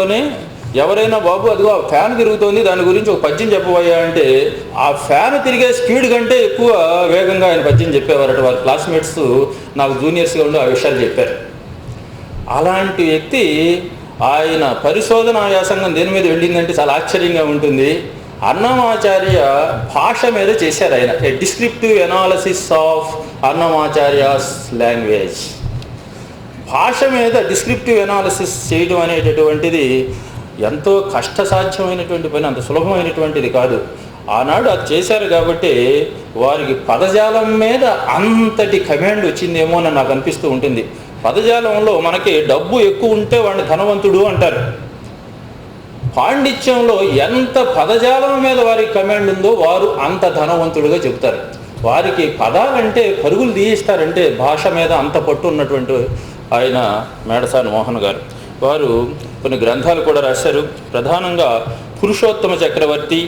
సమయంలోనే ఎవరైనా బాబు అదిగో ఫ్యాన్ తిరుగుతోంది దాని గురించి ఒక పద్యం చెప్పబోయా అంటే ఆ ఫ్యాన్ తిరిగే స్పీడ్ కంటే ఎక్కువ వేగంగా ఆయన పద్యం చెప్పేవారట. వారి క్లాస్మేట్స్ నాకు జూనియర్స్గా ఉండి ఆ విషయాలు చెప్పారు. అలాంటి వ్యక్తి ఆయన పరిశోధనా వ్యాసంగం దేని మీద వెళ్ళిందంటే చాలా ఆశ్చర్యంగా ఉంటుంది. అన్నమాచార్య భాష మీద చేశారు ఆయన. ఏ డిస్క్రిప్టివ్ ఎనాలిసిస్ ఆఫ్ అన్నమాచార్యాస్ లాంగ్వేజ్. భాష మీద డిస్క్రిప్టివ్ ఎనాలిసిస్ చేయడం అనేటటువంటిది ఎంతో కష్టసాధ్యమైనటువంటి పని, అంత సులభమైనటువంటిది కాదు. ఆనాడు అది చేశారు కాబట్టి వారికి పదజాలం మీద అంతటి కమాండ్ వచ్చిందేమో అని నాకు అనిపిస్తూ ఉంటుంది. పదజాలంలో మనకి డబ్బు ఎక్కువ ఉంటే వాడిని ధనవంతుడు అంటారు. పాండిత్యంలో ఎంత పదజాలం మీద వారికి కమాండ్ ఉందో వారు అంత ధనవంతుడుగా చెబుతారు. వారికి పదాలంటే పరుగులు తీయిస్తారంటే భాష మీద అంత పట్టు ఉన్నటువంటి ఆయన మేడసాని మోహన్ గారు. వారు కొన్ని గ్రంథాలు కూడా రాశారు. ప్రధానంగా పురుషోత్తమ చక్రవర్తి,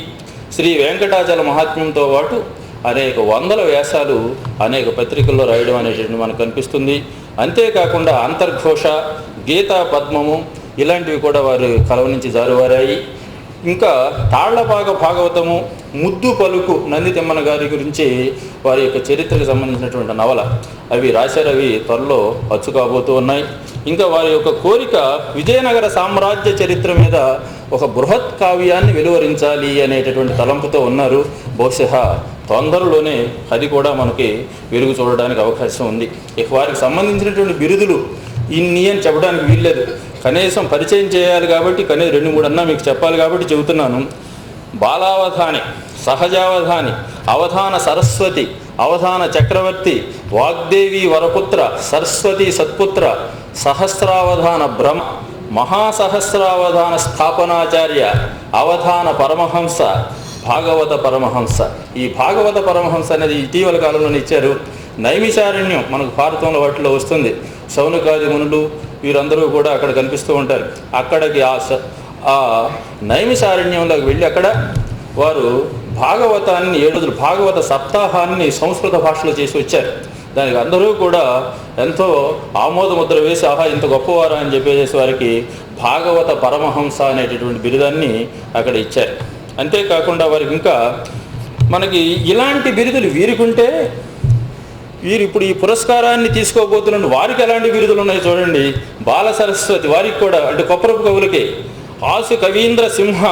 శ్రీ వెంకటాచల మహాత్మ్యంతో పాటు అనేక వందల వ్యాసాలు అనేక పత్రికల్లో రాయడం అనేటువంటి మనకు కనిపిస్తుంది. అంతేకాకుండా అంతర్ఘోష, గీతా పద్మము ఇలాంటివి కూడా వారు కలవ నుంచి జారువారాయి. ఇంకా తాళ్లపాక భాగవతము, ముద్దు పలుకు నందితిమ్మన గారి గురించి వారి యొక్క చరిత్రకు సంబంధించినటువంటి నవల అవి రాశారు. అవి త్వరలో అచ్చు కాబోతూ ఉన్నాయి. ఇంకా వారి యొక్క కోరిక విజయనగర సామ్రాజ్య చరిత్ర మీద ఒక బృహత్ కావ్యాన్ని వెలువరించాలి అనేటటువంటి తలంపుతో ఉన్నారు. బహుశా తొందరలోనే అది కూడా మనకి వెలుగు చూడడానికి అవకాశం ఉంది. ఇక వారికి సంబంధించినటువంటి బిరుదులు ఇన్ని అని చెప్పడానికి వీల్లేదు. కనీసం పరిచయం చేయాలి కాబట్టి కనీసం 2-3 అన్నా మీకు చెప్పాలి కాబట్టి చెబుతున్నాను. బాలావధాని, సహజావధాని, అవధాన సరస్వతి, అవధాన చక్రవర్తి, వాగ్దేవి వరపుత్ర, సరస్వతి సత్పుత్ర, సహస్రావధాన బ్రహ్మ, మహాసహస్రావధాన స్థాపనాచార్య, అవధాన పరమహంస, భాగవత పరమహంస. ఈ భాగవత పరమహంస అనేది ఇటీవల కాలంలోనే ఇచ్చారు. నైమిషారణ్యం మనకు భారతంలో వాటిలో వస్తుంది. శౌనకాది మునులు వీరందరూ కూడా అక్కడ కనిపిస్తూ ఉంటారు. అక్కడికి ఆ నైమిషారణ్యంలోకి వెళ్ళి అక్కడ వారు భాగవతాన్ని 7 రోజులు భాగవత సప్తాహాన్ని సంస్కృత భాషలో చేసి వచ్చారు. దానికి అందరూ కూడా ఎంతో ఆమోదముద్ర వేసి ఆహా ఇంత గొప్పవారా అని చెప్పేసి వారికి భాగవత పరమహంస అనేటటువంటి బిరుదాన్ని అక్కడ ఇచ్చారు. అంతేకాకుండా వారికి ఇంకా మనకి ఇలాంటి బిరుదులు వీరికుంటే వీరు ఇప్పుడు ఈ పురస్కారాన్ని తీసుకోబోతున్న వారికి ఎలాంటి బిరుదులు ఉన్నాయి చూడండి. బాల సరస్వతి వారికి కూడా, అంటే కొప్పరపు కవులకి ఆసు కవీంద్ర సింహ,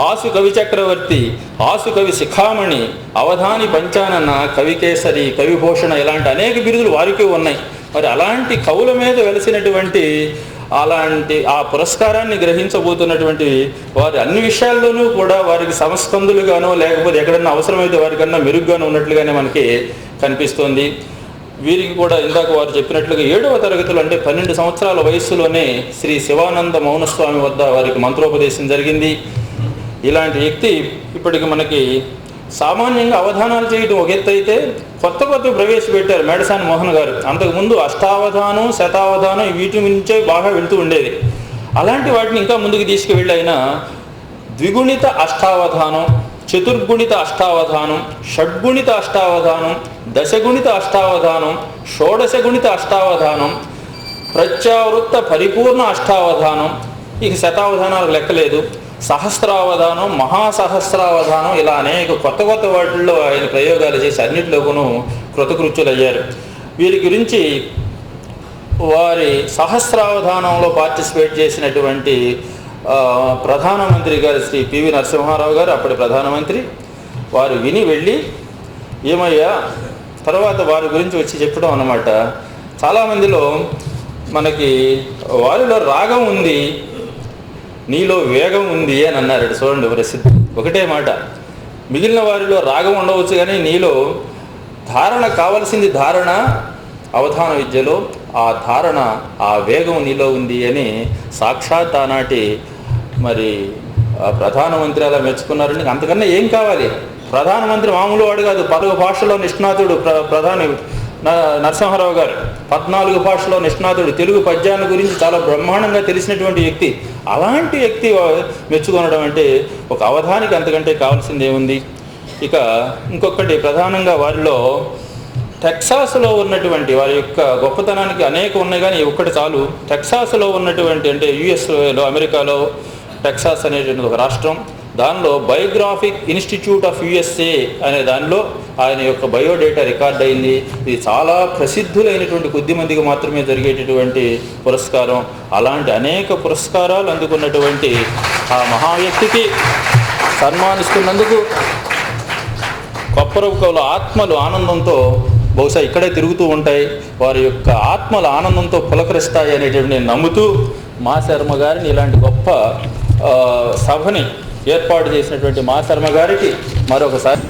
ఆసు కవి చక్రవర్తి, ఆసు కవి శిఖామణి, అవధాని పంచానన, కవికేసరి, కవిభూషణ ఇలాంటి అనేక బిరుదులు వారికి ఉన్నాయి. మరి అలాంటి కవుల మీద వెలిసినటువంటి అలాంటి ఆ పురస్కారాన్ని గ్రహించబోతున్నటువంటి వారి అన్ని విషయాల్లోనూ కూడా వారికి సమస్కందులుగానో లేకపోతే ఎక్కడన్నా అవసరమైతే వారికన్నా మెరుగ్గానో ఉన్నట్లుగానే మనకి కనిపిస్తోంది. వీరికి కూడా ఇందాక వారు చెప్పినట్లుగా 7వ తరగతిలో అంటే 12 సంవత్సరాల వయస్సులోనే శ్రీ శివానంద మౌనస్వామి వద్ద వారికి మంత్రోపదేశం జరిగింది. ఇలాంటి వ్యక్తి ఇప్పటికి మనకి సామాన్యంగా అవధానాలు చేయడం ఒక ఎత్తు అయితే కొత్త ప్రవేశపెట్టారు మేడసాని మోహన్ గారు. అంతకుముందు అష్టావధానం, శతావధానం వీటి నుంచే బాగా వెళ్తూ ఉండేది. అలాంటి వాటిని ఇంకా ముందుకు తీసుకువెళ్ళి ఆయన ద్విగుణిత అష్టావధానం, చతుర్గుణిత అష్టావధానం, షడ్గుణిత అష్టావధానం, దశగుణిత అష్టావధానం, షోడశగుణిత అష్టావధానం, ప్రత్యావృత్త పరిపూర్ణ అష్టావధానం, ఇక శతావధానాలకు లెక్కలేదు, సహస్రావధానం, మహాసహస్రావధానం ఇలా అనేక కొత్త వాటిల్లో ఆయన ప్రయోగాలు చేసి అన్నింటిలోనూ కృతకృత్యులయ్యారు. వీరి గురించి వారి సహస్రావధానంలో పార్టిసిపేట్ చేసినటువంటి ప్రధానమంత్రి గారు శ్రీ పివి నరసింహారావు గారు, అప్పటి ప్రధానమంత్రి, వారు విని వెళ్ళి ఏమయ్యా తర్వాత వారి గురించి వచ్చి చెప్పడం అన్నమాట. చాలామందిలో మనకి వారిలో రాగం ఉంది, నీలో వేగం ఉంది అని అన్నారు. చూడండి ప్రసిద్ధి ఒకటే మాట. మిగిలిన వారిలో రాగం ఉండవచ్చు కానీ నీలో ధారణ కావలసింది ధారణ అవధాన విద్యలో, ఆ ధారణ ఆ వేగం నీలో ఉంది అని సాక్షాత్ ఆనాటి మరి ప్రధానమంత్రి అలా మెచ్చుకున్నారని. అంతకన్నా ఏం కావాలి? ప్రధానమంత్రి మామూలు వాడు కాదు, 4 భాషల్లో నిష్ణాతుడు ప్రధాని నరసింహారావు గారు, 14 భాషల్లో నిష్ణాతుడు, తెలుగు పద్యాన్ని గురించి చాలా బ్రహ్మాండంగా తెలిసినటువంటి వ్యక్తి. అలాంటి వ్యక్తి మెచ్చుకొనడం అంటే ఒక అవధానికి అంతకంటే కావాల్సింది ఏముంది? ఇక ఇంకొకటి ప్రధానంగా వారిలో టెక్సాస్లో ఉన్నటువంటి వారి యొక్క గొప్పతనానికి అనేక ఉన్నాయి, కానీ ఒక్కటి చాలు. టెక్సాస్లో ఉన్నటువంటి, అంటే యుఎస్లో, అమెరికాలో టెక్సాస్ అనేటువంటి ఒక రాష్ట్రం, దానిలో బయోగ్రాఫిక్ ఇన్స్టిట్యూట్ ఆఫ్ యుఎస్ఏ అనే దానిలో ఆయన యొక్క బయోడేటా రికార్డ్ అయింది. ఇది చాలా ప్రసిద్ధులైనటువంటి కొద్ది మందికి మాత్రమే జరిగేటటువంటి పురస్కారం. అలాంటి అనేక పురస్కారాలు అందుకున్నటువంటి ఆ మహావ్యక్తికి సన్మానిస్తున్నందుకు కొప్పరపు కవుల ఆత్మలు ఆనందంతో బహుశా ఇక్కడే తిరుగుతూ ఉంటాయి, వారి యొక్క ఆత్మల ఆనందంతో పులకరిస్తాయి అనేటువంటి నేను నమ్ముతూ మా శర్మ గారిని, ఇలాంటి గొప్ప సభని ఏర్పాటు చేసినటువంటి మా శర్మ గారికి మరొకసారి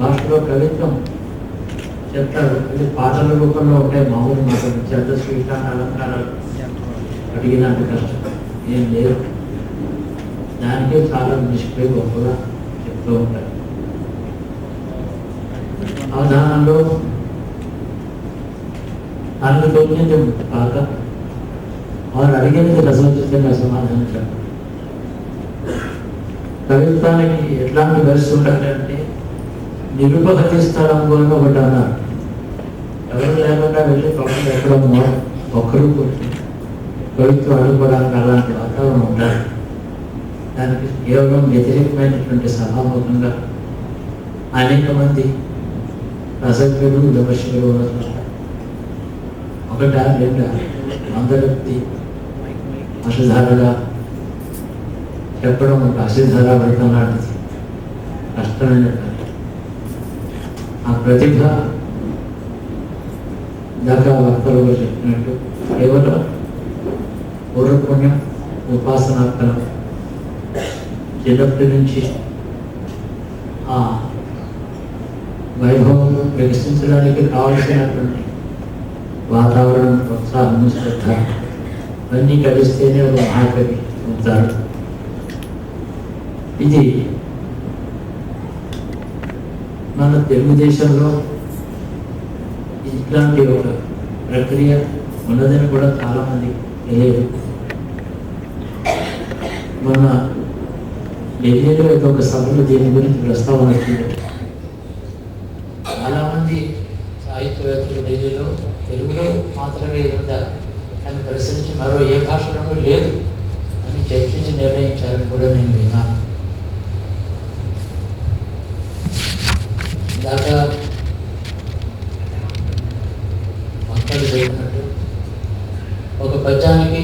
భాషలో కవిత్వం చెప్తారు. ఇది పాటల రూపంలో ఉంటాయి. మామూలు మాటలు చెత్త శ్రీకాంత అలంకారాలు అడిగినంత కష్టం ఏం లేదు. దానికే చాలా నిష్పై గొప్పగా చెప్తూ ఉంటారు. అవధానంలో తనకు తోచింది కాక వారు అడిగినది రసోచితంగా సమాధానం చెప్పారు. కవిత్వానికి ఎట్లాంటి పరిస్థితి ఉండాలంటే నిరుపగతి స్థలం కూడా ఒకటి అన్నారు. ఎవరు లేకుండా వెళ్ళి పక్కన ఎక్కడో ఒక్కరు కూర్చొని కవిత్వం అడుగుకోవడానికి అలాంటి వాతావరణం ఉండాలి. దానికి కేవలం వ్యతిరేకమైనటువంటి సభాముఖంగా అనేక మంది రసజ్ఞులు విమర్శకులు ఒకట రెండా అందరి అశుధారగా చెప్పడం ఒక అశుధార పడటం లాంటిది కష్టమైన ఆ ప్రతిభ దాకా వక్తలు చెప్పినట్టు కేవలం పూర్వపుణ్యం ఉపాసనార్థం చిన్నప్పటి నుంచి ఆ వైభవం వికసించడానికి కావలసినటువంటి వాతావరణం, ప్రోత్సాహం, శ్రద్ధ ఇవన్నీ కలిస్తేనే ఒక మహాకవి అవుతారు. ఇది మన తెలుగుదేశంలో ఇట్లాంటి ఒక ప్రక్రియ ఉన్నదని కూడా చాలామంది తెలియదు. మన ఢిల్లీలో ఒక సభలో దీని గురించి ప్రస్తావన వచ్చింది. చాలామంది సాహిత్యవేత్తలు ఢిల్లీలో తెలుగులో మాత్రమే ఉందా అని ప్రశ్నించి మరో ఏ భాషలోనూ లేదు అని చర్చించి నిర్ణయించారని కూడా నేను విన్నాను. ఇందాక మక్కలు చెప్పినట్టు ఒక పద్యానికి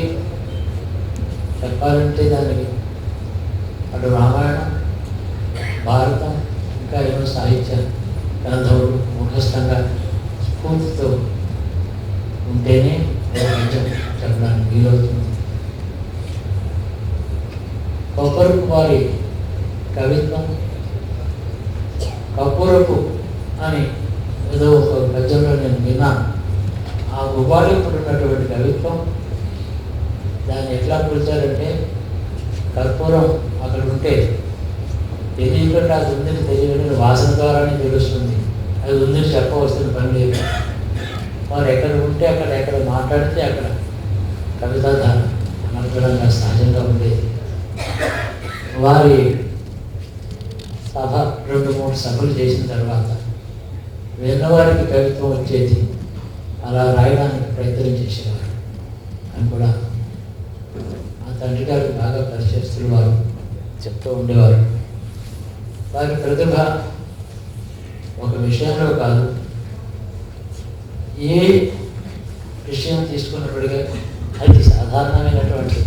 చెప్పాలంటే దానికి అటు రామాయణం, భారతం, ఇంకా ఎన్నో సాహిత్య గ్రంథములు ముఖస్థంగా స్ఫూర్తితో ఉంటేనే పద్యం చెప్పడానికి వీలవుతుంది. కొప్పరపు వారి కవిత్వం కపూరపు అని ఏదో ఒక పద్యంలో నేను విన్నాను. ఆ ఉపాధిప్పుడు ఉన్నటువంటి కవిత్వం దాన్ని ఎట్లా పిలిచారంటే కర్పూరం అక్కడ ఉంటే తెలియకుండా అది ఉందని తెలియకుండా వాసన ద్వారానే తెలుస్తుంది. అది ఉందని చెప్పవలసిన పని లేదు. వారు ఎక్కడ ఉంటే అక్కడ ఎక్కడ మాట్లాడితే అక్కడ కవితాధార అనర్గళంగా సహజంగా ఉండేది. వారి సభ 2-3 సభలు చేసిన తర్వాత విన్నవారికి కవిత్వం వచ్చేది, అలా రాయడానికి ప్రయత్నం చేసేవారు అని కూడా మా తండ్రి గారికి బాగా పరిచయస్తులు వారు చెప్తూ ఉండేవారు. వారి ప్రతిభ ఒక విషయంలో కాదు, ఏ విషయం తీసుకున్నప్పటికీ అది సాధారణమైనటువంటి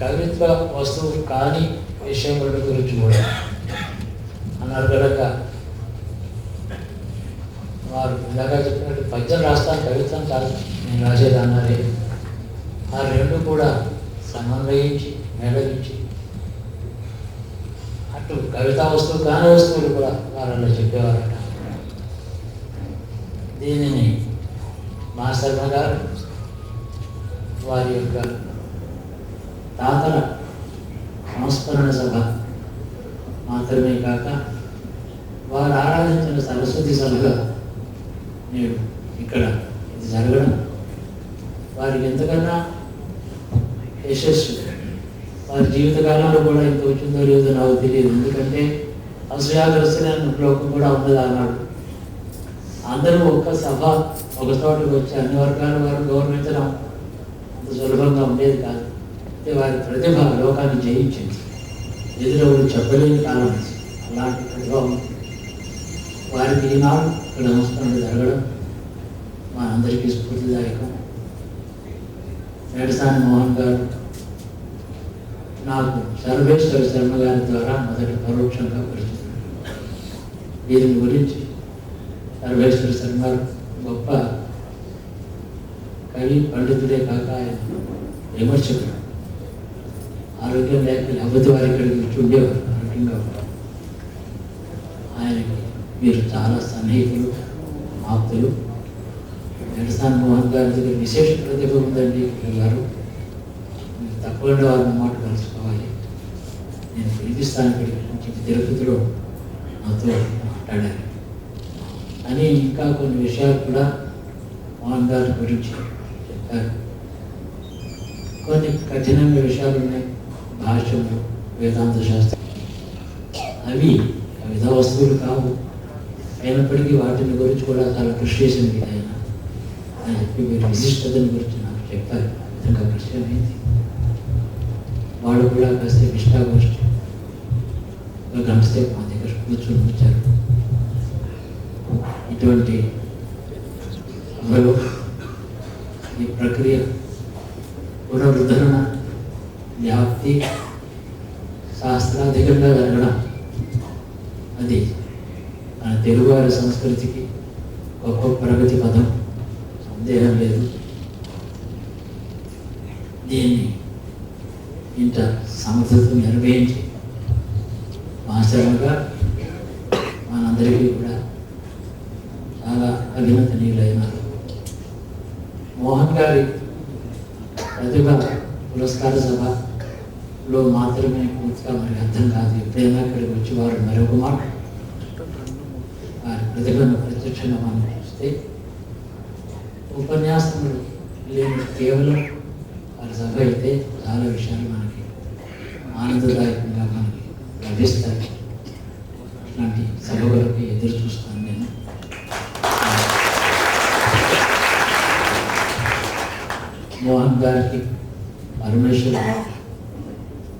కవిత్వ వస్తువు కాని విషయముల గురించి కూడా అనర్గళంగా వారు ఇలాగా చెప్పినట్టు పద్యం రాస్తాను కవిత్వం కాదు నేను రాసేది అన్నారే. ఆ రెండు కూడా సమన్వయించి మేళవించి అటు కవితా వస్తువు కాని వస్తువులు కూడా వారు అలా చెప్పేవారట. దీనిని మా శర్మ గారు వారి యొక్క తాతల సంస్మరణ సభ మాత్రమే కాక వారు ఆరాధించిన సరస్వతి సభగా నేడు ఇక్కడ ఇది జరగడం వారికి ఎంతకన్నా యశస్సు. వారి జీవితకాలంలో కూడా ఇంత వచ్చిందో లేదో నాకు తెలియదు. ఎందుకంటే అసూయాగ్రస్తులైన లోకం కూడా ఉన్నది అన్నాడు. అందరూ ఒక్క సభ ఒక చోటుకు వచ్చి అన్ని వర్గాల వారు గౌరవించడం అంత సులభంగా ఉండేది కాదు. అయితే వారి ప్రతిభ లోకాన్ని జయించింది. ఎదురెవరు చెప్పలేని కాలం అలాంటి ప్రతిభ వారికి ఈనాడు ఇక్కడ సంస్కరణ జరగడం మా అందరికీ స్ఫూర్తిదాయకం. మేడసాని మోహన్ గారు నాకు సర్వేశ్వర శర్మ గారి ద్వారా మొదటి పరోక్షంగా పరిచయం. వీరిని గురించి సర్వేశ్వర శర్మ గొప్ప కవి పండితుడే కాక ఆయన విమర్శకుడు. ఆరోగ్యం లేక లేకపోతే వారి ఇక్కడికి వచ్చి ఉండేవారు ఆరోగ్యంగా. ఆయనకి మీరు చాలా సన్నిహితులు, ఆప్తులు. మేడసాని మోహన్ గారి దగ్గర విశేష ప్రతిభ ఉందండి గారు. మీరు తప్పకుండా వారిని మాట కలుసుకోవాలి. నేను పిలిపిస్తాను ఇక్కడికి నుంచి తిరుపతిలో నాతో మాట్లాడారు అని ఇంకా కొన్ని విషయాలు కూడా మోహన్ గారి గురించి చెప్పారు. కొన్ని కఠినమైన విషయాలు ఉన్నాయి, భాష్యము, వేదాంత శాస్త్రం. అవి కవితా వస్తువులు కావు. అయినప్పటికీ వాటిని గురించి కూడా చాలా కృషి చేసింది ఆయన అని చెప్పి మీరు విశిష్టతని గురించి నాకు చెప్పారు. విధంగా కృషి అయింది. వాళ్ళు కూడా కాసేపు ఇష్టాగోష్ఠి ఒక గంట సేపు మా దగ్గర కూర్చొని వచ్చారు. ఇటువంటి సభలో ఈ ప్రక్రియ పునరుద్ధరణ వ్యాప్తి శాస్త్రాధికంగా జరగడం అది మన తెలుగువారి సంస్కృతికి గొప్ప ప్రగతి పదం, సందేహం లేదు. దీన్ని ఇంత సమర్థతను నిర్వహించి మాస్టర్గా మనందరికీ కూడా చాలా అభినందనీయులైనారు. మోహన్ గారి ప్రతిభ పురస్కార సభలో మాత్రమే పూర్తిగా మరి అర్థం కాదు. ఎప్పుడైనా ఇక్కడికి వచ్చి వారు మరొక మాట వారి ప్రతిభను ప్రత్యక్షంగా మనం చూస్తే ఉపన్యాసములు లేని కేవలం వారి సభ అయితే చాలా విషయాలు మనకి ఆనందదాయకంగా మనకి లభిస్తాయి. అట్లాంటి సభలకు ఎదురు చూస్తాను నేను. మోహన్ గారికి పరమేశ్వర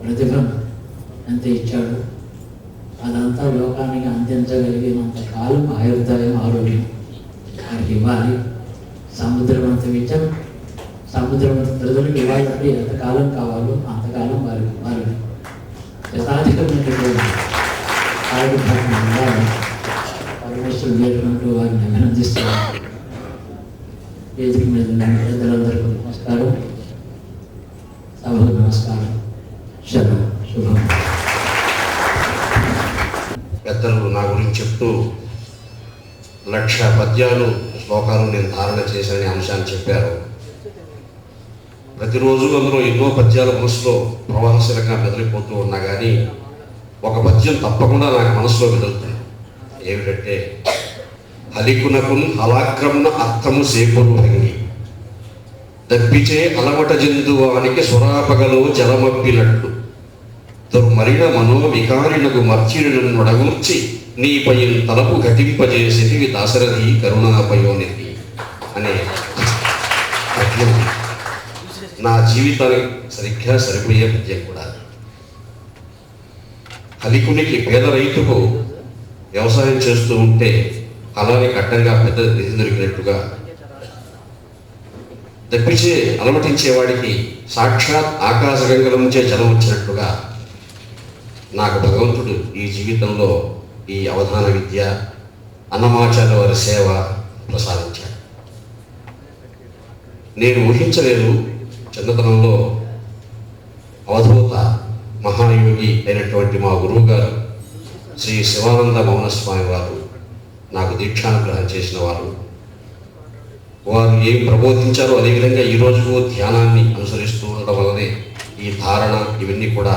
ప్రతిభను ఎంత ఇచ్చాడు, అదంతా లోకానికి అందించగలిగినంత కాలం ఆయుర్దాయం ఆరోగ్యం వారికి ఇవ్వాలి. సముద్రమంత విద్యం సముద్రమంత ప్రజలకు ఇవ్వాలంటే ఎంతకాలం కావాలో అంతకాలం వారికి శతాధికమైనటువంటి ఆయుర్దాయం ఇవ్వాలి. పరమేశ్వరుడు లేకుంటూ వారిని అభినందిస్తున్నారు. వేదిక మీద ఉన్న పెద్దలందరికీ నమస్కారం, సభకు నమస్కారం, శుభం. పెద్దలు నా గురించి చెప్తూ 1,00,000 పద్యాలు శ్లోకాలు నేను ధారణ చేశాననే అంశాన్ని చెప్పారు. ప్రతిరోజు అందులో ఎన్నో పద్యాల మనసులో ప్రవాహశీలంగా మెదిలిపోతూ ఉన్నా కానీ ఒక పద్యం తప్పకుండా నాకు మనసులో మెదులుతుంది. ఏమిటంటే, హలికునకున్ హలాక్రమణ అర్థము సేపురు భంగి దప్పిచే అలవట జంతువానికి స్వరాపగలో జలమప్పినట్టు దుర్మరిణ మనోవికారినకు మర్చిరులను నొడగూర్చి నీపై తలపు ఘటింపజేసేవి దాశరథి కరుణాపయోనిధి అనే పద్యం నా జీవితానికి సరిగ్గా సరిపోయే పద్యం కూడా. హలికునికి పేద రైతుకు వ్యవసాయం చేస్తూ ఉంటే అలానే కట్టంగా పెద్ద నిధి దొరికినట్టుగా, దప్పిచే అలమటించేవాడికి సాక్షాత్ ఆకాశగంగల నుంచే జలం వచ్చినట్టుగా నాకు భగవంతుడు ఈ జీవితంలో ఈ అవధాన విద్య, అన్నమాచార్య వారి సేవ ప్రసాదించాడు. నేను ఊహించలేదు, చిన్నతనంలో అవధూత మహాయోగి అయినటువంటి మా గురువు గారు శ్రీ శివానంద మౌనస్వామి వారు నాకు దీక్షానుగ్రహం చేసిన వారు. వారు ఏం ప్రబోధించారో అదేవిధంగా ఈరోజు ధ్యానాన్ని అనుసరిస్తూ ఉండడం వల్లనే ఈ ధారణ ఇవన్నీ కూడా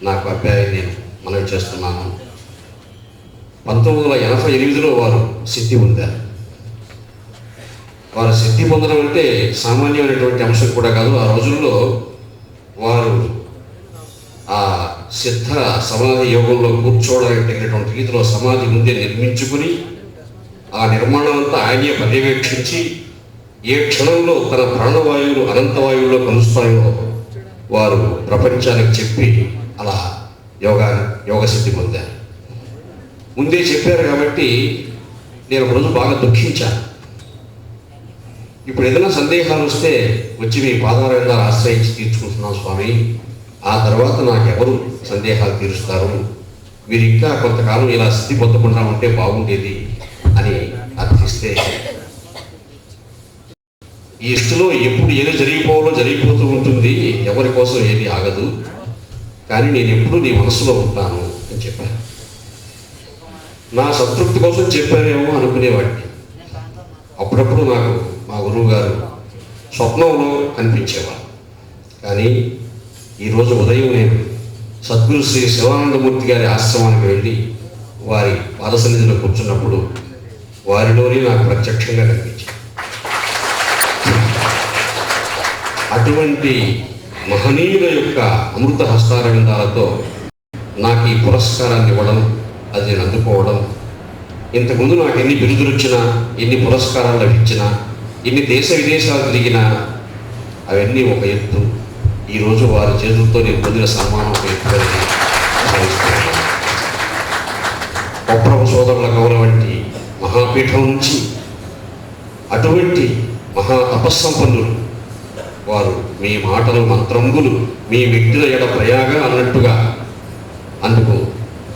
నాకు అభ్యాయం నేను మనవి చేస్తున్నాను. 1988లో వారు సిద్ధి పొందారు. వారు సిద్ధి పొందడం అంటే సామాన్యమైనటువంటి అంశం కూడా కాదు. ఆ రోజుల్లో వారు ఆ సిద్ధ సమాధి యోగంలో కూర్చోవడానికి తగినటువంటి రీతిలో సమాధి ముందే నిర్మించుకుని ఆ నిర్మాణం అంతా ఆయనే పర్యవేక్షించి ఏ క్షణంలో తన ప్రాణవాయువులు అనంతవాయువులో కలుస్తాయో వారు ప్రపంచానికి చెప్పి అలా యోగసిద్ధి పొందారు. ముందే చెప్పారు కాబట్టి నేను ఒకరోజు బాగా దుఃఖించాను. ఇప్పుడు ఏదైనా సందేహాలు వస్తే వచ్చి మీ పాదారవిందాలు ఆశ్రయించి తీర్చుకుంటున్నాం స్వామి, ఆ తర్వాత నాకెవరు సందేహాలు తీరుస్తారు, మీరు ఇంకా కొంతకాలం ఇలా స్థితి పొందకుండా ఉంటే బాగుండేది అని అర్థిస్తే, ఈ స్థితిలో ఎప్పుడు ఏది జరిగిపోవాలో జరిగిపోతూ ఉంటుంది, ఎవరి కోసం ఏది ఆగదు, కానీ నేను ఎప్పుడు నీ మనసులో ఉంటాను అని చెప్పాను. నా సంతృప్తి కోసం చెప్పానేమో అనుకునేవాడిని. అప్పుడప్పుడు నాకు మా గురువు గారు స్వప్నంలో కనిపించేవారు. కానీ ఈరోజు ఉదయం నేను సద్గురు శ్రీ శివానందమూర్తి గారి ఆశ్రమానికి వెళ్ళి వారి పాదసన్నిధిలో కూర్చున్నప్పుడు వారిలోనే నాకు ప్రత్యక్షంగా కనిపించింది. అటువంటి మహనీయుల యొక్క అమృత హస్తారవిందాలతో నాకు ఈ పురస్కారాన్ని ఇవ్వడం, అది నేను అందుకోవడం, ఇంతకుముందు నాకు ఎన్ని బిరుదులు వచ్చినా, ఎన్ని పురస్కారాలు లభించినా, ఎన్ని దేశ విదేశాలు తిరిగినా అవన్నీ ఒక ఎత్తు. ఈరోజు వారి చేతులతో నేను పొందిన సన్మానం ఒక ఎత్తుగా భావిస్తున్నాను. కొప్పరపు సోదరుల కవుల వంటి మహాపీఠం నుంచి అటువంటి మహా తపస్సంపన్నులు వారు మీ మాటలు మంత్రంబులు మీ వ్యక్తుల ఎడ ప్రయాగ అన్నట్టుగా అందుకు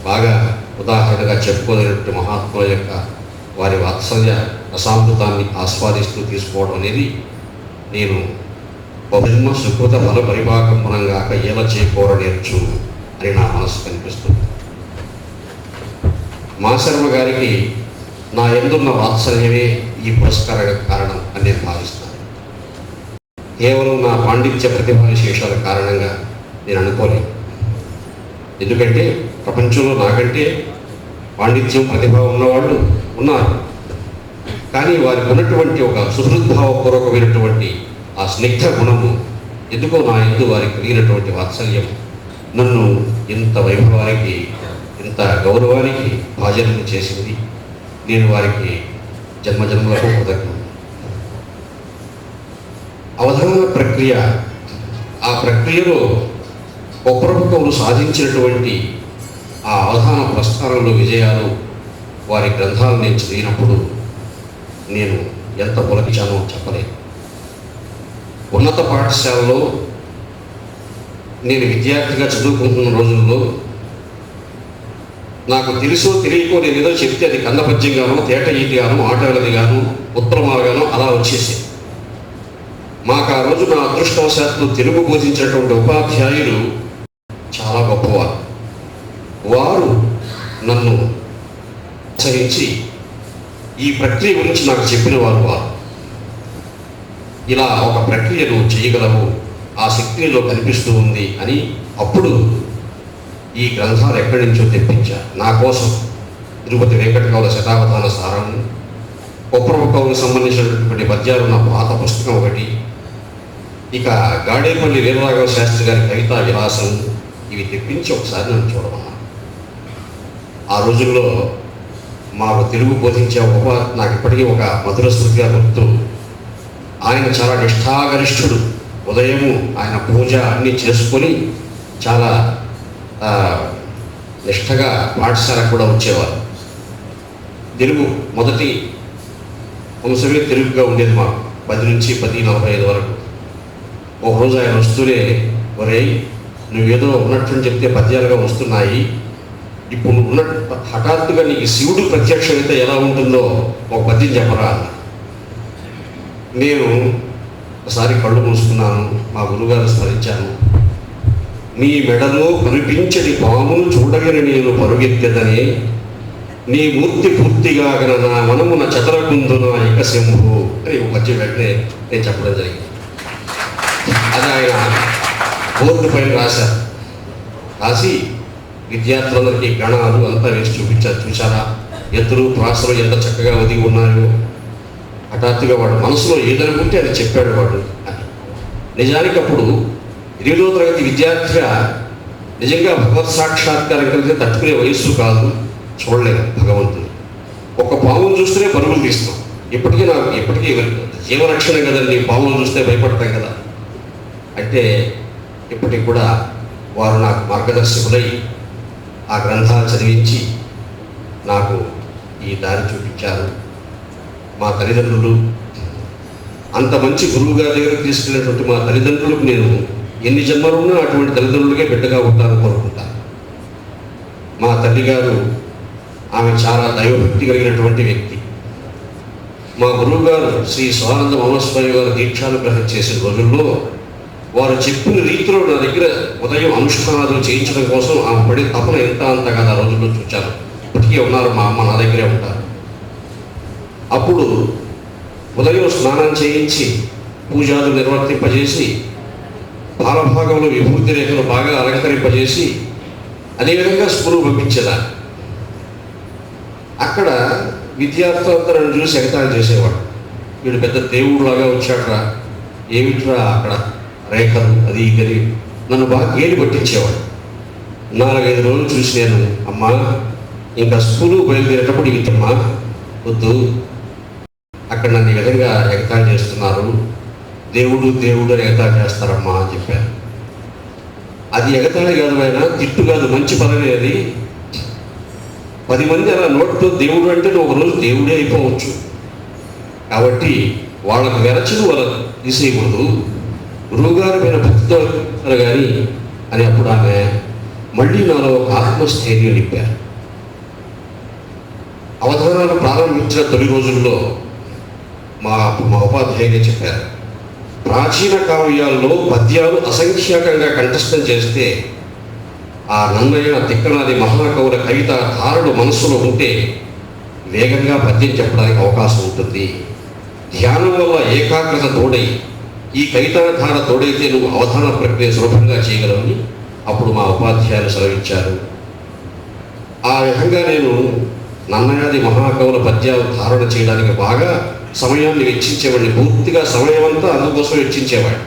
బాగా ఉదాహరణగా చెప్పుకోలేనటువంటి మహాత్ముల యొక్క వారి వాత్సల్య రసామృతాన్ని ఆస్వాదిస్తూ తీసుకోవడం అనేది నేను బహుజన్మ సుకృత ఫల పరిపాకంపనంగాక ఎలా చేకూర నేర్చు అని నా మనసు కనిపిస్తుంది. మాశర్మ గారికి నా ఎందున్న వాత్సల్యమే ఈ పురస్కారానికి కారణం అని నేను భావిస్తాను. కేవలం నా పాండిత్య ప్రతిభా విశేషాల కారణంగా నేను అనుకోలేను. ఎందుకంటే ప్రపంచంలో నాకంటే పాండిత్యం ప్రతిభ ఉన్నవాళ్ళు ఉన్నారు. కానీ వారికి ఉన్నటువంటి ఒక సుహృద్భావపూర్వకమైనటువంటి ఆ స్నిగ్ధ గుణము, ఎందుకో నా ఎందు వారికి కలిగినటువంటి వాత్సల్యం నన్ను ఇంత వైభవానికి, ఇంత గౌరవానికి భాజనం చేసింది. నేను వారికి జన్మజన్మలకు కృతజ్ఞత. అవధాన ప్రక్రియ, ఆ ప్రక్రియలో కొప్పరపు కవులు సాధించినటువంటి ఆ అవధాన ప్రస్థానంలో విజయాలు, వారి గ్రంథాలు నేను చదివినప్పుడు నేను ఎంత పులకించానో చెప్పలేదు. ఉన్నత పాఠశాలలో నేను విద్యార్థిగా చదువుకుంటున్న రోజుల్లో నాకు తెలుసో తెలియకో నేను ఏదో చెప్తే అది కందపద్యంగానో, తేట ఈటిగానో, ఆటలదిగానో, ఉత్తరమాలుగానో అలా వచ్చేసేది. మాకు ఆ రోజు నా అదృష్టవశాత్తు తెలుగు బోధించినటువంటి ఉపాధ్యాయులు చాలా గొప్పవారు. వారు నన్ను ప్రోత్సహించి ఈ ప్రక్రియ గురించి నాకు చెప్పిన వారు ఇలా ఒక ప్రక్రియను చేయగలవు, ఆ శక్తిలో కనిపిస్తూ ఉంది అని అప్పుడు ఈ గ్రంథాలు ఎక్కడి నుంచో తెప్పించారు నా కోసం. తిరుపతి వెంకట కవుల శతావధాన సారం, కొప్పరపు కవులకు సంబంధించినటువంటి పద్యాలు ఉన్న పాత పుస్తకం ఒకటి, ఇక గాడేపల్లి వీరరాఘవ శాస్త్రి గారి కవితా విలాసం, ఇవి తెప్పించి ఒకసారి నన్ను చూడమన్నా. ఆ రోజుల్లో మాకు తెలుగు బోధించే నాకు ఇప్పటికీ ఒక మధుర స్మృతిగా గుర్తు. ఆయన చాలా నిష్ఠాగరిష్ఠుడు. ఉదయము ఆయన పూజ అన్నీ చేసుకొని చాలా నిష్ఠగా పాఠశాలకు కూడా వచ్చేవారు. తెలుగు మొదటి వంశమే తెలుగుగా ఉండేది మాకు 10 నుంచి 10:45 వరకు. ఒకరోజు ఆయన వస్తూనే, ఒరేయ్ నువ్వేదో ఉన్నట్టు చెప్తే పద్యాలుగా వస్తున్నాయి, ఇప్పుడు నువ్వు ఉన్న హఠాత్తుగా నీకు శివుడు ప్రత్యక్షమైతే ఎలా ఉంటుందో ఒక పద్యం చెప్పరా అన్న. నేను ఒకసారి కళ్ళు మూసుకున్నాను, మా గురుగారు స్మరించాను. నీ మెడలో కనిపించని పామును చూడగని నేను పరుగెత్తెదనే, నీ మూర్తి పూర్తిగా గన నా మనమున చదరకుందున ఇక శంభు అని ఒక పద్యం వెంటనే నేను చెప్పడం జరిగింది. అది ఆయన బోర్డు పైన రాశారు. రాసి విద్యార్థులందరికీ గణాలు అంతా వేసి చూపించారు. చూసారా ఎత్తులు ప్రాసలు ఎంత చక్కగా ఒదిగి ఉన్నాయో. హఠాత్తుగా వాడు మనసులో ఏదనుకుంటే అది చెప్పాడు వాడు అని. నిజానికి అప్పుడు 8వ తరగతి విద్యార్థిగా నిజంగా భగవత్ సాక్షాత్కారం కలిగితే తట్టుకునే వయస్సు కాదు, చూడలేదు భగవంతుడు. ఒక పామును చూస్తేనే పరుగులు తీస్తాం. ఎప్పటికీ జీవరక్షణ కదండి, పామును చూస్తే భయపడతాం కదా. అంటే ఇప్పటికి కూడా వారు నాకు మార్గదర్శకులై ఆ గ్రంథాలు చదివించి నాకు ఈ దారి చూపించారు. మా తల్లిదండ్రులు, అంత మంచి గురువు గారి దగ్గరకు తీసుకెళ్ళినటువంటి మా తల్లిదండ్రులకు నేను ఎన్ని జన్మలున్నా అటువంటి తల్లిదండ్రులకే బిడ్డగా ఉంటానని కోరుకుంటాను. మా తల్లిగారు, ఆమె చాలా దైవభక్తి కలిగినటువంటి వ్యక్తి. మా గురువు గారు శ్రీ స్వానంద మౌనస్వామి గారు దీక్షానుగ్రహం చేసిన రోజుల్లో వారు చెప్పిన రీతిలో నా దగ్గర ఉదయం అనుష్ఠానాలు చేయించడం కోసం ఆమె పడే తపన ఎంత అంత కదా ఆ రోజుల్లో చూచాను. ఇప్పటికీ ఉన్నారు, మా అమ్మ నా దగ్గరే ఉంటారు. అప్పుడు ఉదయం స్నానం చేయించి పూజాదులు నిర్వర్తింపజేసి బాలభాగంలో విభూతి రేఖలు బాగా అలంకరింపజేసి అదేవిధంగా స్కూలు పంపించేదాన్ని. అక్కడ విద్యార్థులంతా నన్ను చూసి ఎగతాళి చేసేవాడు. వీడు పెద్ద దేవుడులాగా వచ్చాడరా, ఏమిట్రా అక్కడ రేఖలు అది ఇది నన్ను బాగా గేలి పట్టించేవాడు. 4-5 రోజులు చూసి నేను, అమ్మా ఇంకా స్కూలు బయలుదేరేటప్పుడు ఇటమ్మా వద్దు, అక్కడ నన్ను ఈ విధంగా ఎగతాళి చేస్తున్నారు, దేవుడు దేవుడు అని ఎగతాళి చేస్తారమ్మా అని చెప్పాను. అది ఎగతాళి కాదు, ఆయన తిట్టు కాదు, మంచి పదవి అది. 10 మంది అలా నోటితో దేవుడు అంటే నువ్వు ఒకరోజు దేవుడే అయిపోవచ్చు. కాబట్టి వాళ్ళకు వెరచును వాళ్ళకు తీసేయకూడదు, గురువుగారి మీద భక్తితో కానీ అని అప్పుడు ఆమె మళ్ళీ నాలో ఒక ఆత్మస్థైర్యం నింపారు. అవధానాలు ప్రారంభించిన తొలి రోజుల్లో మా ఉపాధ్యాయులే చెప్పారు, ప్రాచీన కావ్యాల్లో పద్యాలు అసంఖ్యాకంగా కంఠస్థం చేస్తే ఆ నన్నయ్య తిక్కనాది మహాకవుల కవిత ధారలు మనస్సులో ఉంటే వేగంగా పద్యం చెప్పడానికి అవకాశం ఉంటుంది. ధ్యానం వల్ల ఏకాగ్రత తోడై ఈ కవితాధార తోడైతే నువ్వు అవధాన ప్రక్రియ సులభంగా చేయగలవని అప్పుడు మా ఉపాధ్యాయులు సెలవిచ్చారు. ఆ విధంగా నేను నన్నయాది మహాకవుల పద్యాలు ధారణ చేయడానికి బాగా సమయాన్ని వెచ్చించేవాడిని. పూర్తిగా సమయం అంతా అందుకోసం వెచ్చించేవాడు.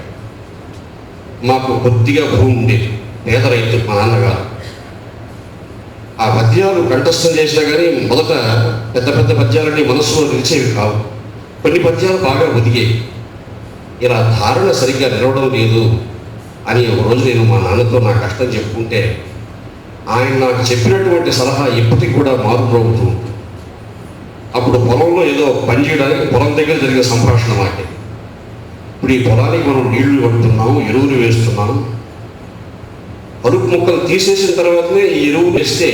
మాకు కొద్దిగా భూమి ఉండేది, పేద రైతు మా నాన్నగారు. ఆ పద్యాలు కంఠస్థం చేసినా కానీ మొదట పెద్ద పెద్ద పద్యాలన్నీ మనస్సులో నిలిచేవి కావు. కొన్ని పద్యాలు బాగా ఒదిగాయి. ఇలా ధారణ సరిగ్గా నిలవడం లేదు అని ఒక రోజు నేను మా నాన్నతో నా కష్టం చెప్పుకుంటే ఆయన నాకు చెప్పినటువంటి సలహా ఇప్పటికి కూడా మారుమోగుతూ ఉంటుంది. అప్పుడు పొలంలో ఏదో పని చేయడానికి పొలం దగ్గర జరిగే సంభాషణ మాకే. ఇప్పుడు ఈ పొలానికి మనం నీళ్లు కొడుతున్నాము, ఎరువులు వేస్తున్నాము. కలుపు మొక్కలు తీసేసిన తర్వాతనే ఈ ఎరువు వేస్తే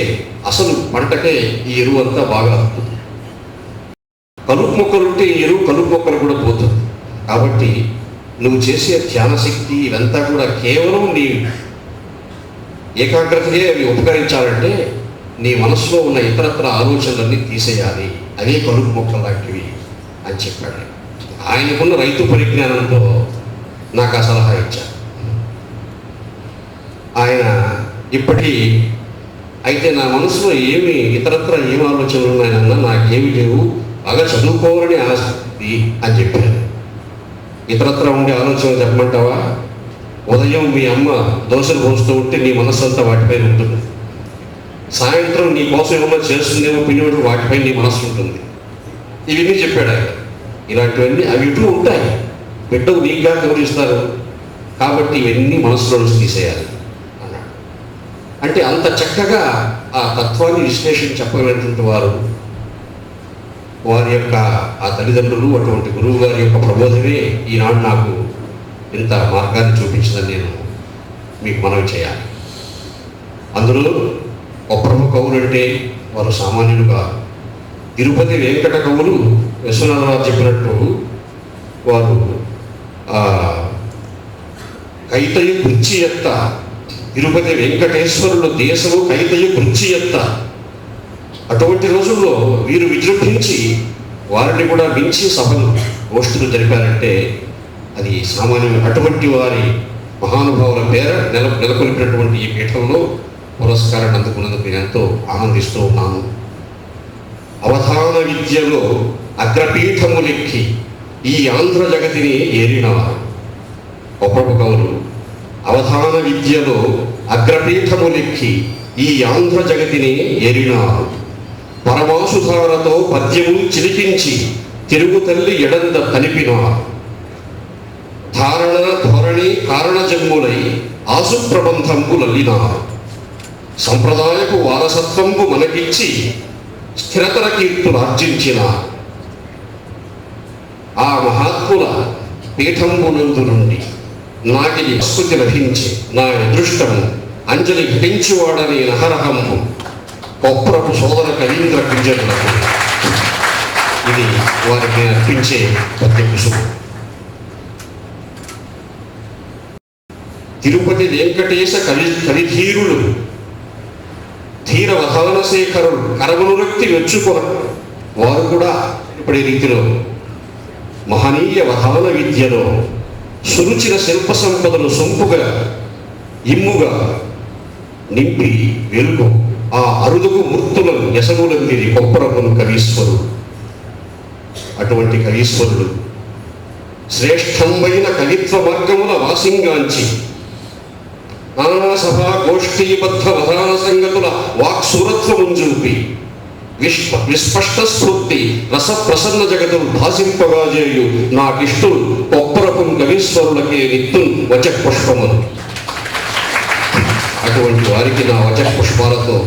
అసలు పంటకే ఈ ఎరువు అంతా బాగా వస్తుంది. కలుపు మొక్కలు ఉంటే ఈ ఎరువు కలుపు మొక్కలు కూడా పోతుంది. కాబట్టి నువ్వు చేసే ధ్యాన శక్తి ఇదంతా కూడా కేవలం నీ ఏకాగ్రతకే అవి ఉపకరించాలంటే నీ మనసులో ఉన్న ఇతరత్ర ఆలోచనలన్నీ తీసేయాలి, అదే కలుపు మొక్కలు లాంటివి అని చెప్పాడు. ఆయనకున్న రైతు పరిజ్ఞానంతో నాకు ఆ సలహా ఇచ్చారు. ఆయన ఇప్పటి అయితే నా మనసులో ఏమి ఇతరత్ర ఏం ఆలోచనలు ఉన్నాయన్నా నాకేమి లేవు, బాగా చదువుకోవాలని ఆసక్తి అని చెప్పారు. ఇతరత్ర ఉండే ఆలోచనలు చెప్పమంటావా? ఉదయం మీ అమ్మ దోశలు పోస్తూ ఉంటే నీ మనస్సు అంతా వాటిపై ఉంటుంది. సాయంత్రం నీ కోసం ఏమన్నా చేస్తుందేమో పిండి వాటిపై నీ మనస్సు ఉంటుంది. ఇవన్నీ చెప్పాడు ఆయన. ఇలాంటివన్నీ అవి ఇటు ఉంటాయి, బిడ్డకు నీకుగా గౌరవిస్తారు. కాబట్టి ఇవన్నీ మనసులో నుంచి తీసేయాలి అన్నాడు. అంటే అంత చక్కగా ఆ తత్వాన్ని విశ్లేషణ చెప్పగలిగినటువంటి వారి యొక్క ఆ తల్లిదండ్రులు, అటువంటి గురువు గారి యొక్క ప్రబోధమే ఈనాడు నాకు ఇంత మార్గాన్ని చూపించిందని నేను మీకు మనవి చేయాలి. అందులో ఒప్రభు కవులు అంటే వారు సామాన్యులుగా తిరుపతి వెంకట కవులు విశ్వనాథరావు చెప్పినట్టు వారు కైతయు కృచి ఎత్త, తిరుపతి వెంకటేశ్వరుడు దేశము కైతయు కృచి ఎత్త. అటువంటి రోజుల్లో వీరు విజృంభించి వారిని కూడా మించి సభలు గోష్ఠులు జరిపారంటే అది సామాన్యం. అటువంటి వారి మహానుభావుల పేర నెలకొల్పినటువంటి ఈ పీఠంలో పురస్కారాన్ని అందుకున్నందుకు నేను ఎంతో ఆనందిస్తూ ఉన్నాను. అవధాన విద్యలో అగ్రపీఠములెక్కి ఈ ఆంధ్ర జగతిని ఏరినవారు ఒక్కొక్క కవులు. అవధాన విద్యలో అగ్రపీఠములెక్కి ఈ ఆంధ్ర జగతిని ఏరినారు. పరమాసుధారతో పద్యము చిలికించి తిరుగు తల్లి ఎడంద తలిపినారు. ధారణ ధోరణి కారణ జన్ములై ఆసు ప్రబంధంబు లల్లినారు. సంప్రదాయపు వారసత్వంబు మనకిచ్చి స్థిరతర కీర్తులు ఆర్జించిన ఆ మహాత్ముల పీఠంబునందు నుండి నాకిది స్మృతి లభించి నా అదృష్టము అంజలి ఘటించువాడని నహరహంబు కొప్రపు సోదర కవీంద్ర కుంజరులకు ఇది వారికి అర్పించే పద్య కుసుము. తిరుపతి వెంకటేశ కవిధీరులు ధీర వధాన శేఖరులు కరమునురక్తి మెచ్చుకొన వారు కూడా ఇప్పటి రీతిలో మహనీయ వధాన విద్యలో సురుచిన శిల్ప సంపదను సొంపుగా ఇమ్ముగా నింపి వెలుగు ఆ అరుదుకు మూర్తులను యశములందిది కొప్పరమును కవీశ్వరుడు. అటువంటి కవీశ్వరుడు శ్రేష్టమైన కవిత్వ మార్గముల వాసింగాంచి నానా సభా గోష్ఠీబద్ధ వధాన సంగతుల వాక్సూరత్వమును చూపి విస్పష్ట స్ఫూర్తి రస ప్రసన్న జగతులు భాసింపగా చేయు నాకిష్టులు కొప్పరపు కవీశ్వరులకే నిత్తు వచ పుష్పములు. అటువంటి వారికి నా వచ పుష్పాలతో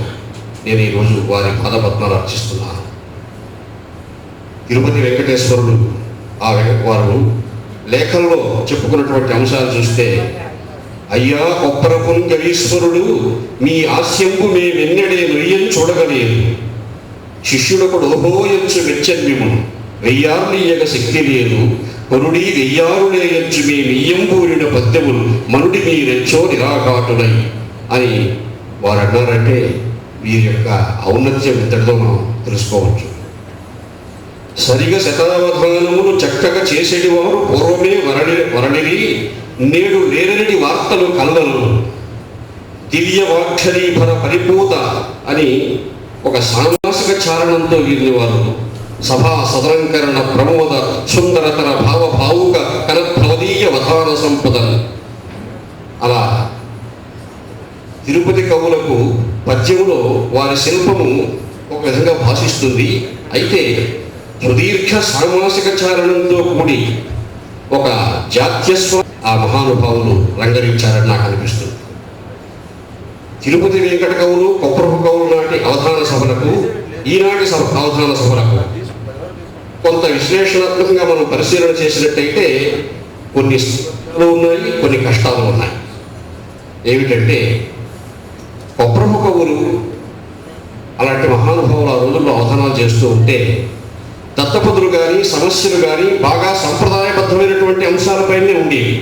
నేను ఈరోజు వారి పాదపద్మాలు అర్చిస్తున్నాను. తిరుపతి వెంకటేశ్వరుడు వారు లేఖల్లో చెప్పుకున్నటువంటి అంశాలు చూస్తే, అయ్యా కొప్పరపు కవీశ్వరుడు మీ ఆస్యంపు మేమెన్నడే నొయ్యం చూడగలేదు. శిష్యుడొకడు ఓహోయచ్చు వెచ్చన్యమును వెయ్యార్లీయగ శక్తి లేదు. కొనుడి వెయ్యారులేయచ్చు మీ మియ్యంపూరిన పద్యములు మనుడి మీరెచ్చో నిరాఘాటులై అని వారు అన్నారంటే వీరి యొక్క ఔన్నత్యం ఇంతటితో మనం తెలుసుకోవచ్చు. సరిగా శతావధానములు చక్కగా చేసేటి వారు పూర్వమే వరణిరి నేడు లేరని వార్తలు కల్లలు దివ్యవాక్షరీభర పరిపూత అని ఒక సామాసిక చారణంతో వీరిని వారు సభా సదరంకరణ ప్రమోద సుందరతర భావభావుక కనప్రవదీయ వధాన సంపదలు అలా తిరుపతి కవులకు పద్యములో వారి శిల్పము ఒక విధంగా భాషిస్తుంది. అయితే సుదీర్ఘ సామాసిక చారణంతో కూడి ఒక జాత్యస్వ ఆ మహానుభావులు రంగరించారని నాకు అనిపిస్తుంది. తిరుపతి వెంకట కవులు, కొప్పరపు కవులు నాటి అవధాన సభలకు, ఈనాటి అవధాన సభలకు కొంత విశ్లేషణాత్మకంగా మనం పరిశీలన చేసినట్టయితే కొన్ని సుఖాలు ఉన్నాయి, కొన్ని కష్టాలు ఉన్నాయి. ఏమిటంటే కొప్పరపు కవులు అలాంటి మహానుభావులు ఆ రోజుల్లో అవధానాలు చేస్తూ ఉంటే దత్తపదులు కానీ సమస్యలు కానీ బాగా సంప్రదాయబద్ధమైనటువంటి అంశాలపైనే ఉండేవి.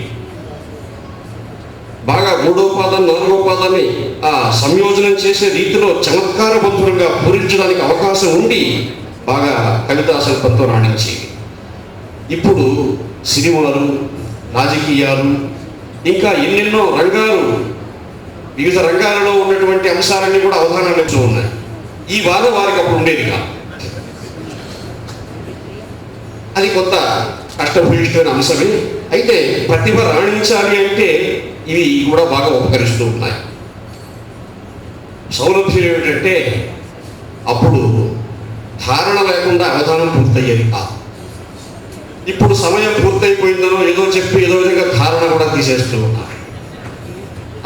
బాగా మూడోపాదాన్ని నాలుగోపాదాన్ని ఆ సంయోజనం చేసే రీతిలో చమత్కారబంధురంగా పూరించడానికి అవకాశం ఉండి బాగా కవితా శిల్పంతో రాణించేవి. ఇప్పుడు సినిమాలు, రాజకీయాలు, ఇంకా ఎన్నెన్నో రంగాలు, వివిధ రంగాలలో ఉన్నటువంటి అంశాలన్నీ కూడా అవధానాలు ఉన్నాయి. ఈ వాదం వారికి అప్పుడు ఉండేది కాదు. అది కొంత కష్టభూయిష్టమైన అంశమే. అయితే ప్రతిభ రాణించాలి అంటే ఇవి కూడా బాగా ఉపకరిస్తూ ఉన్నాయి. సౌలభ్యం ఏమిటంటే అప్పుడు ధారణ లేకుండా అవధానం పూర్తయ్యేది కాదు. ఇప్పుడు సమయం పూర్తయిపోయిందనో ఏదో చెప్పి ఏదో విధంగా ధారణ కూడా తీసేస్తూ ఉన్నారు.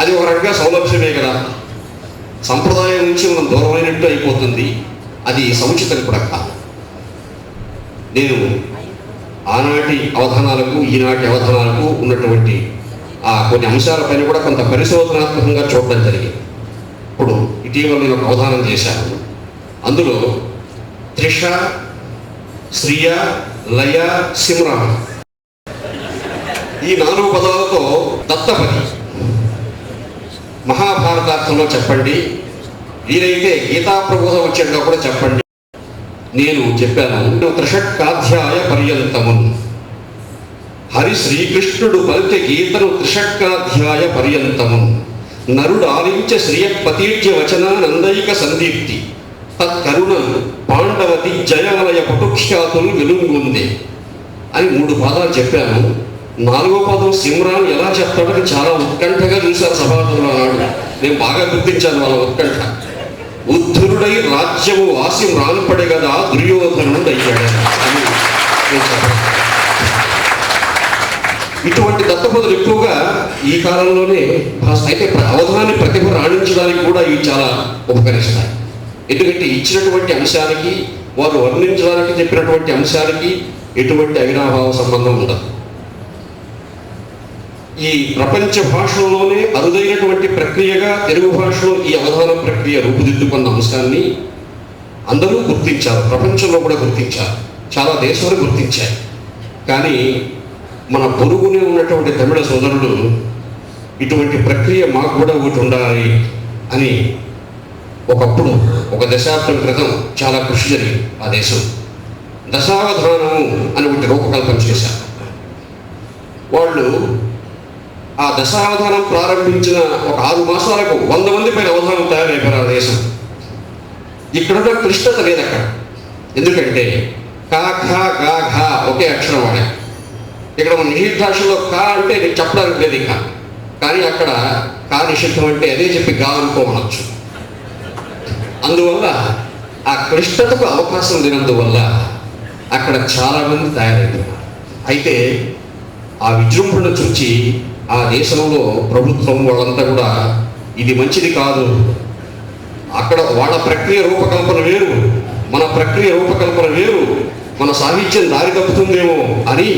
అది ఒక రకంగా సౌలభ్యమే కదా. సంప్రదాయం నుంచి మనం దూరమైనట్టు అయిపోతుంది. అది సముచితం కూడా కాదు. నేను ఆనాటి అవధానాలకు ఈనాటి అవధానాలకు ఉన్నటువంటి ఆ కొన్ని అంశాలపైన కూడా కొంత పరిశోధనాత్మకంగా చూడడం జరిగింది. ఇప్పుడు ఇటీవల నేను ఒక అవధానం చేశాను. అందులో త్రిష, శ్రియ, లయ, సిమ్రాన్ ఈ 4 పదాలతో దత్తపది మహాభారతార్థంలో చెప్పండి, వీలైతే గీతా ప్రబోధం వచ్చేట్టుగా కూడా చెప్పండి. నేను చెప్పాను, త్రిషట్కాధ్యాయ పర్యంతము. హరి శ్రీకృష్ణుడు పలికె గీతను త్రిషట్కాధ్యాయ పర్యంతము. నరుడు ఆలించ శ్రియపతీర్య వచనానందైక సందీప్తి. తత్కరుణ పాండవతి జయాలయ పటుఖ్యాతులు వెలుగుంది అని 3 పాదాలు చెప్పాను. 4వ పదం సిమ్రాన్ ఎలా చెప్తాడని చాలా ఉత్కంఠగా చూశారు సభాపతులు అన్నాడు. నేను బాగా గుర్తించాను వాళ్ళ ఉత్కంఠ. ఉద్ధురుడై రాజ్యము వాసి రానుపడే కదా దుర్యోధనుడు అయ్యాడు అని నేను చెప్పాను. ఇటువంటి దత్తపదులు ఎక్కువగా ఈ కాలంలోనే అయితే అవధానాన్ని ప్రతిభ రాణించడానికి కూడా ఇవి చాలా ఉపకరిస్తాయి. ఎందుకంటే ఇచ్చినటువంటి అంశానికి, వారు వర్ణించడానికి చెప్పినటువంటి అంశానికి ఎటువంటి అవినాభావ సంబంధం ఉండదు. ఈ ప్రపంచ భాషలోనే అరుదైనటువంటి ప్రక్రియగా తెలుగు భాషలో ఈ అవధాన ప్రక్రియ రూపుదిద్దుకున్న అంశాన్ని అందరూ గుర్తించారు. ప్రపంచంలో కూడా గుర్తించారు, చాలా దేశాలు గుర్తించాయి. కానీ మన పొరుగునే ఉన్నటువంటి తమిళ సోదరుడు ఇటువంటి ప్రక్రియ మాకు కూడా ఒకటి ఉండాలి అని ఒకప్పుడు 1 దశాబ్దం క్రితం చాలా కృషి జరిగింది. ఆ దేశం దశావధానము అని ఒకటి రూపకల్పన చేశారు. వాళ్ళు ఆ దశావధానం ప్రారంభించిన ఒక 6 మాసాలకు 100 మంది పైన అవధానం తయారైపోయారు ఆ దేశం. ఇక్కడ క్లిష్టత లేదు అక్కడ. ఎందుకంటే కా ఖా గా ఘా ఒకే అక్షరం వాడే. ఇక్కడ మన నిషిద్ధాక్షలో కా అంటే నీకు చెప్పడానికి లేదు ఇక. కానీ అక్కడ కా నిషిద్ధం అంటే అదే చెప్పి గా అనుకోమనొచ్చు. అందువల్ల ఆ క్లిష్టతకు అవకాశం లేనందువల్ల అక్కడ చాలామంది తయారైపోయినారు. అయితే ఆ విజృంభణ చూచి ఆ దేశంలో ప్రభుత్వం వాళ్ళంతా కూడా ఇది మంచిది కాదు, అక్కడ వాళ్ళ ప్రక్రియ రూపకల్పన వేరు, మన ప్రక్రియ రూపకల్పన వేరు, మన సాహిత్యం దారి తప్పుతుందేమో అని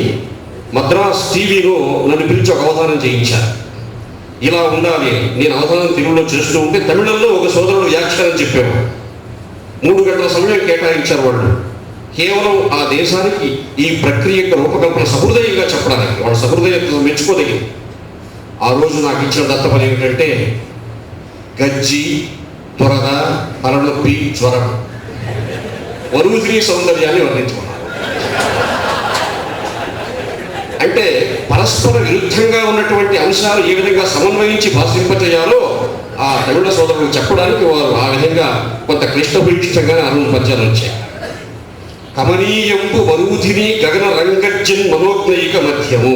మద్రాస్ టీవీలో నన్ను పిలిచి ఒక అవధానం చేయించారు. ఇలా ఉండాలి. నేను అవధానం తెలుగులో చేస్తూ ఉంటే తమిళంలో ఒక సోదరుడు వ్యాఖ్యానం చెప్పేవాడు. 3 గంటల సమయం కేటాయించారు వాళ్ళు. కేవలం ఆ దేశానికి ఈ ప్రక్రియ యొక్క రూపకల్పన సహృదయంగా చెప్పడానికి. వాళ్ళ సహృదయంతో మెచ్చుకోదగింది. ఆ రోజు నాకు ఇచ్చిన దత్తపని ఏమిటంటే గజ్జి, త్వరద, తలనొప్పి, జ్వరం, వరుదిని సౌందర్యాన్ని వర్ణించుకున్నారు. అంటే పరస్పర విరుద్ధంగా ఉన్నటువంటి అంశాలు ఏ విధంగా సమన్వయించి భాషింపచేయాలో ఆ తమిళ సోదరులు చెప్పడానికి వారు ఆ విధంగా కొంత క్లిష్టభూయిష్టంగానే 6 పద్యాలు వచ్చాయి. కమనీయంపు వరుధిని గగన రంగజ్జన్ మనోజ్ఞయిక మధ్యము.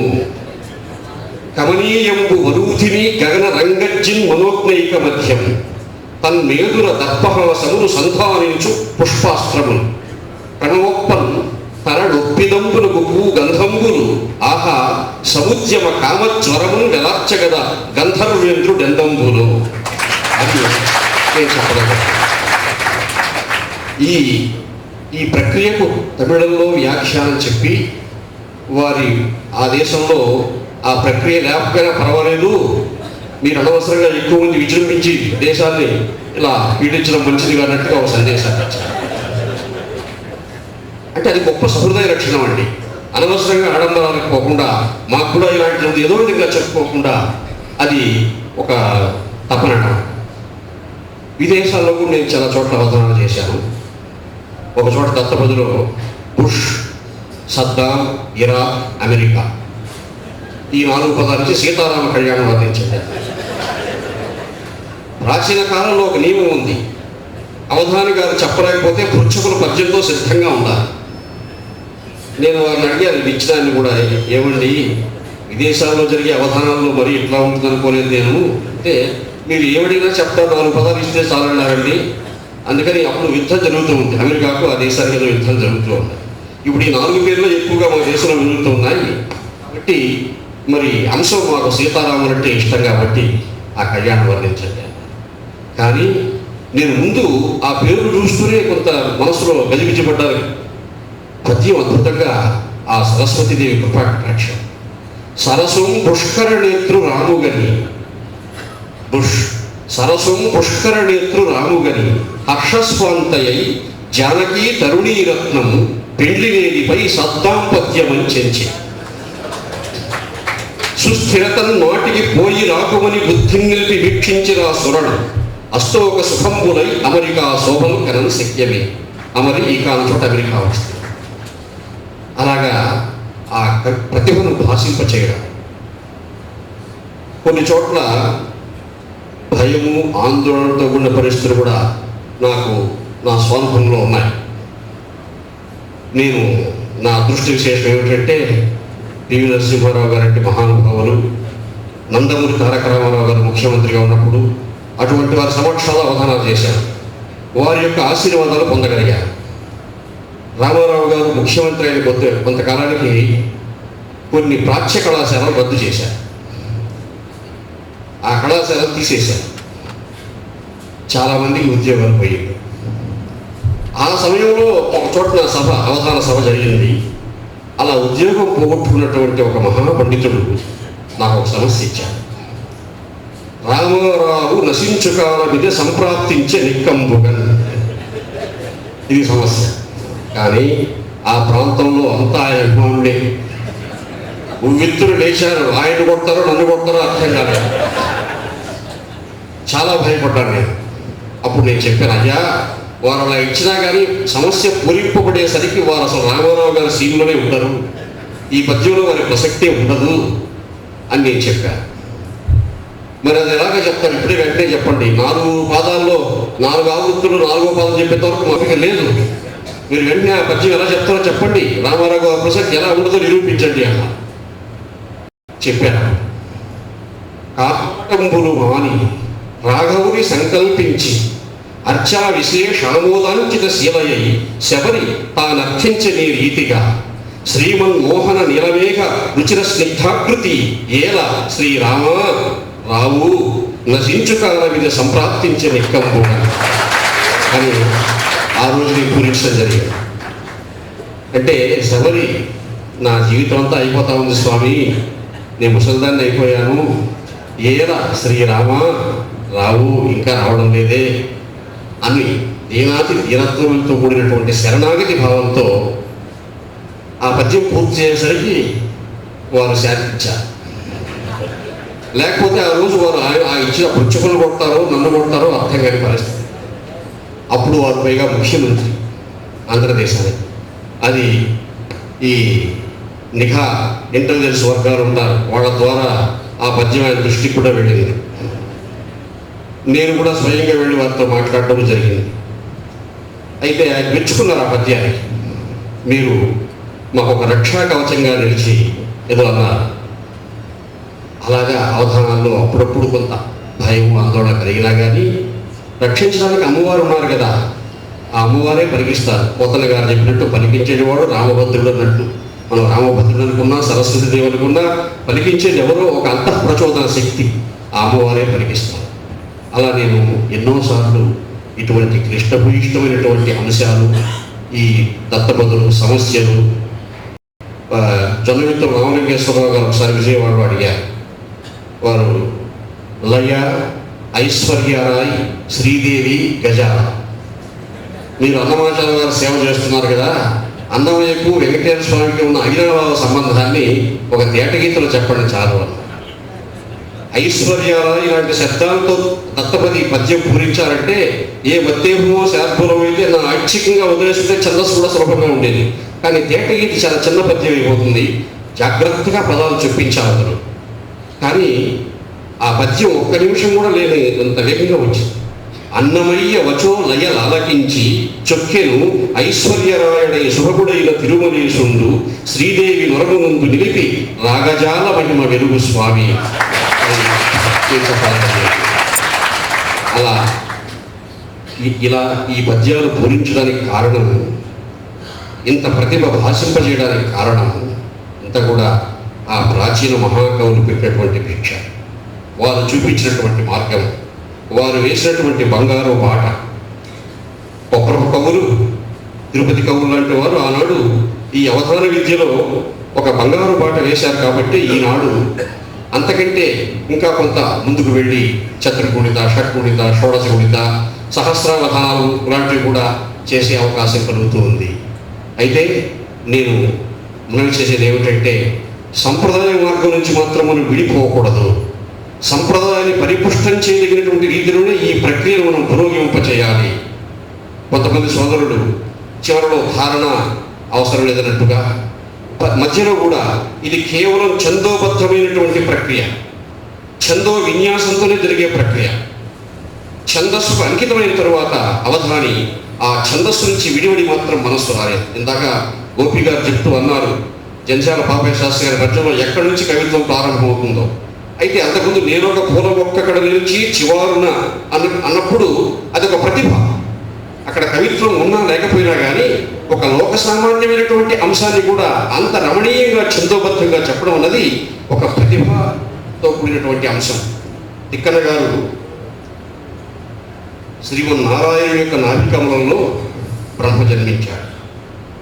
కమనీయంబు వరూధిని గగన రంగజ్జిన్ మనోజ్ఞైక మధ్యం తన్మేదుర దర్పహాసములు సంధానించు పుష్పాస్త్రములు ప్రణవోప్పన్ తరడొప్పిదంబులు గుప్పు గంధంబులు ఆహా సముద్యమ కామజ్వరమును నెలార్చగద గంధర్వేంద్రుడెందంబులు అని నేను చెప్పగలను. ఈ ప్రక్రియకు తమిళంలో వ్యాఖ్యానం చెప్పి వారి ఆ దేశంలో ఆ ప్రక్రియ లేకపోయినా పర్వాలేదు, మీరు అనవసరంగా ఎక్కువ మంది విజృంభించి దేశాన్ని ఇలా పీడించడం మంచిది అన్నట్టుగా ఒక సందేశాన్ని ఇచ్చారు. అంటే అది గొప్ప సహృదయ లక్షణం అండి. అనవసరంగా ఆడంబరాలకు పోకుండా, మాకు కూడా ఇలాంటి ఏదో విధంగా చెప్పుకోకుండా అది ఒక తపనట. విదేశాల్లో కూడా నేను చాలా చోట్ల అవధానాలు చేశాను. ఒక చోట దత్తపదిలో బుష్, సద్దాం, ఇరాక్, అమెరికా ఈ 4 పదాల నుంచి సీతారామ కళ్యాణం వర్ణించింది. ప్రాచీన కాలంలో ఒక నియమం ఉంది, అవధాని గారు చెప్పలేకపోతే పృచ్ఛకులు పద్యంతో సిద్ధంగా ఉండాలి. నేను వారిని అడిగాను ఇచ్చినాన్ని కూడా, ఏమండి విదేశాల్లో జరిగే అవధానాల్లో మరి ఇట్లా ఉంటుంది అనుకోలేదు నేను అంటే, మీరు ఏమడిగినా చెప్తారు, 4 పదాలు ఇస్తే చాలన్నారండి. అందుకని అప్పుడు యుద్ధం జరుగుతూ ఉంది, అమెరికాకు ఆ దేశానికి ఏదో యుద్ధం జరుగుతూ ఉంది. ఇప్పుడు ఈ 4 పేర్లు ఎక్కువగా మన దేశంలో జరుగుతూ ఉన్నాయి కాబట్టి మరి అంశం మాకు సీతారాములు అంటే ఇష్టం కాబట్టి ఆ కళ్యాణం వర్ణించండి. కానీ నేను ముందు ఆ పేర్లు చూస్తూనే కొంత మనసులో గజిబిజిపడ్డాను. పద్యం అద్భుతంగా ఆ సరస్వతీదేవి కృపాకటాక్షం. సరసం పుష్కర నేత్రు రాముగని, సరసం పుష్కర నేత్రు రాముగని హర్షస్వాంతయై జానకీ తరుణీరత్నం పెండ్లినేదిపై సద్దాంపత్యమంచెంచి సుస్థిరతను నాటికి పోయి రాకుమని బుద్ధిని నిలిపి వీక్షించిన సురడు అష్టోక సుఖంబులై అమెరికా శోభను కనను శక్యమే. అమరి ఈ కాలం చోట అమెరికా వస్తుంది. అలాగా ఆ ప్రతిభను భాషింపచేయడం. కొన్ని చోట్ల భయము, ఆందోళనతో ఉన్న పరిస్థితులు కూడా నాకు నా స్వానుభవంలో ఉన్నాయి. నేను నా అదృష్ట విశేషం ఏమిటంటే, పివి నరసింహారావు గారంటే మహానుభావులు, నందమూరి తారక రామారావు గారు ముఖ్యమంత్రిగా ఉన్నప్పుడు అటువంటి వారి సమక్షంలో అవధానాలు చేశాను. వారి యొక్క ఆశీర్వాదాలు పొందగలిగారు. రామారావు గారు ముఖ్యమంత్రి అయిన కొంతకాలానికి కొన్ని ప్రాచ్య కళాశాలలు రద్దు చేశారు. ఆ కళాశాలను తీసేశారు. చాలామందికి ఉద్యోగాలు పోయింది. ఆ సమయంలో ఒక చోట అవధాన సభ జరిగింది. అలా ఉద్యోగం పోగొట్టుకున్నటువంటి ఒక మహాపండితుడు నాకు ఒక సమస్య ఇచ్చాడు. రామారావు నశించుకాల మీద సంప్రాప్తించే నిక్కంబుగన్, ఇది సమస్య. కానీ ఆ ప్రాంతంలో అంతా ఆయన అభిమానులే. ఉవ్విత్తులు లేచారు, ఆయన కొడతారో నన్ను కొడతారో అర్థం కాలేదు. చాలా భయపడ్డాను నేను. అప్పుడు నేను చెప్పాను, అయ్యా వారు అలా ఇచ్చినా కానీ సమస్య పూరింపబడేసరికి వారు అసలు రామారావు గారి సీన్లోనే ఉండరు, ఈ పద్యంలో వారి ప్రసక్తే ఉండదు అని నేను చెప్పాను. మరి అది ఎలాగ చెప్తాను? ఇప్పుడే వెంటనే చెప్పండి. 4 పాదాల్లో 4 ఆవృత్తులు 4వ పాదం చెప్పేంత వరకు మాకు లేదు. మీరు వెంటనే ఆ పద్యం ఎలా చెప్తారో చెప్పండి, రామారావు గారి ప్రసక్తి ఎలా ఉండదో నిరూపించండి అన్న చెప్పాను. కాటంబులు మాని రాఘవుని సంకల్పించి అర్చా విశేష ఆమోదాంకిత శీలయ్యి శబరి తానర్థించని రీతిగా శ్రీమన్మోహన నీలమేఘ రుచిర స్నిగ్ధాకృతి ఏల శ్రీరామ రావు నశించుకాల మీద సంప్రాప్తించే నిక్కంబు అని ఆ రోజు నేను పూరించడం జరిగింది. అంటే శబరి, నా జీవితం అంతా అయిపోతా ఉంది స్వామి, నేను ముసలిదాన్ని అయిపోయాను, ఏల శ్రీరామ రావు ఇంకా రావడం లేదే అని దీనాతి దీనత్వంతో కూడినటువంటి శరణాగతి భావంతో ఆ పద్యం పూర్తి చేసేసరికి వారు శాంతించారు. లేకపోతే ఆ రోజు వారు ఆ ఇచ్చిన పుచ్చకులు కొడతారో నన్ను కొడతారో అర్థం కాని పరిస్థితి. అప్పుడు వారు పైగా ముఖ్యమంత్రి ఆంధ్రదేశానికి. అది ఈ నిఘా ఇంటెలిజెన్స్ వర్గాలు ఉంటారు, వాళ్ళ ద్వారా ఆ పద్యం ఆయన దృష్టికి కూడా వెళ్ళింది. నేను కూడా స్వయంగా వెళ్ళి వారితో మాట్లాడటం జరిగింది. అయితే ఆయన మెచ్చుకున్నారు ఆ పద్యానికి. మీరు మాకు ఒక రక్షా కవచంగా నిలిచి ఏదో అన్నారు. అలాగా అవధానాల్లో అప్పుడప్పుడు కొంత భయం ఆందోళన కలిగినా కానీ రక్షించడానికి అమ్మవారు ఉన్నారు కదా, ఆ అమ్మవారే పలికిస్తారు. పోతన గారు చెప్పినట్టు పలికించేవాడు రామభద్రుడు అన్నట్టు. మనం రామభద్రుడు అనుకున్నా, సరస్వతి దేవి అనుకున్నా, పలికించేది ఎవరో ఒక అంతఃప్రచోదన శక్తి, ఆ అమ్మవారే పలికిస్తారు. అలా నేను ఎన్నోసార్లు ఇటువంటి క్లిష్టభూయిష్టమైనటువంటి అంశాలు, ఈ దత్తబదులు సమస్యలు జొన్నవిత్త రామలింగేశ్వరరావు గారు ఒకసారి విజయవాడలో అడిగారు. వారు లయ, ఐశ్వర్యరాయ్, శ్రీదేవి, గజాల, మీరు అన్నమాచార్య గారు సేవ చేస్తున్నారు కదా, అన్నమయ్యకు వెంకటేశ్వర స్వామికి ఉన్న అవినాభావ సంబంధాన్ని ఒక తేటగీతలో చెప్పండి చాలు అని. ఐశ్వర్యరాయ్ ఇలాంటి శబ్దాలతో దత్తపది పద్యం పూరించారంటే ఏ మధ్యమో శాస్త్రం అయితే నా ఐచ్ఛికంగా వదిలేస్తుంటే ఛందస్సు కూడా సులభంగా ఉండేది. కానీ తేటగీతి చాలా చిన్న పద్యం అయిపోతుంది, జాగ్రత్తగా పదాలు చెప్పించారు అతను. కానీ ఆ పద్యం ఒక్క నిమిషం కూడా లేని అంత వేగంగా వచ్చింది. అన్నమయ్య వచో లయలు ఆలకించి చొక్కెను ఐశ్వర్యరాయుడై శుభగుడైన తిరుమలేశుండు శ్రీదేవి నొరగునందు నిలిపి రాగజాల మహిమ వెలుగు స్వామి. అలా ఇలా ఈ పద్యాలు పూరించడానికి కారణం, ఇంత ప్రతిభ భాషింపజేయడానికి కారణం ఇంత కూడా ఆ ప్రాచీన మహాకవులు పెట్టినటువంటి భిక్ష, వారు చూపించినటువంటి మార్గం, వారు వేసినటువంటి బంగారు బాట. ఒక్కొక్క కవులు, తిరుపతి కవులు లాంటి వారు ఆనాడు ఈ అవధాన విద్యలో ఒక బంగారు బాట వేశారు కాబట్టి ఈనాడు అంతకంటే ఇంకా కొంత ముందుకు వెళ్ళి చతుర్గుణిత, షట్గుణిత, షోడశగుణిత, సహస్రావధానాలు లాంటివి కూడా చేసే అవకాశం కలుగుతూ ఉంది. అయితే నేను మనవి చేసేది ఏమిటంటే, సంప్రదాయ మార్గం నుంచి మాత్రం మనం విడిపోకూడదు. సంప్రదాయాన్ని పరిపుష్టం చేయదగినటువంటి రీతిలోనే ఈ ప్రక్రియను మనం పురోగమింపచేయాలి. కొంతమంది సోదరులు చివరిలో ధారణ అవసరం లేదన్నట్టుగా, మధ్యలో కూడా ఇది కేవలం ఛందోబద్ధమైనటువంటి ప్రక్రియ, ఛందో విన్యాసంతోనే జరిగే ప్రక్రియ. ఛందస్సుకు అంకితమైన తరువాత అవధాని ఆ ఛందస్సు నుంచి విడివడి మాత్రం మనస్సు రాలేదు. ఇందాక గోపి గారు చెప్తూ అన్నారు, జంధ్యాల పాపయ్య శాస్త్రి గారి మధ్యలో ఎక్కడి నుంచి కవిత్వం ప్రారంభమవుతుందో. అయితే అంతకుముందు నేను ఒక పూల మొక్క అక్కడ నిలిచి చివారున అన్నప్పుడు అదొక ప్రతిభ. అక్కడ కవిత్వం ఉన్నా లేకపోయినా కానీ ఒక లోక సామాన్యమైనటువంటి అంశాన్ని కూడా అంత రమణీయంగా ఛందోబద్ధంగా చెప్పడం అన్నది ఒక ప్రతిభతో కూడినటువంటి అంశం. తిక్కన గారు శ్రీమన్నారాయణ యొక్క నాభికమలంలో బ్రహ్మ జన్మించాడు.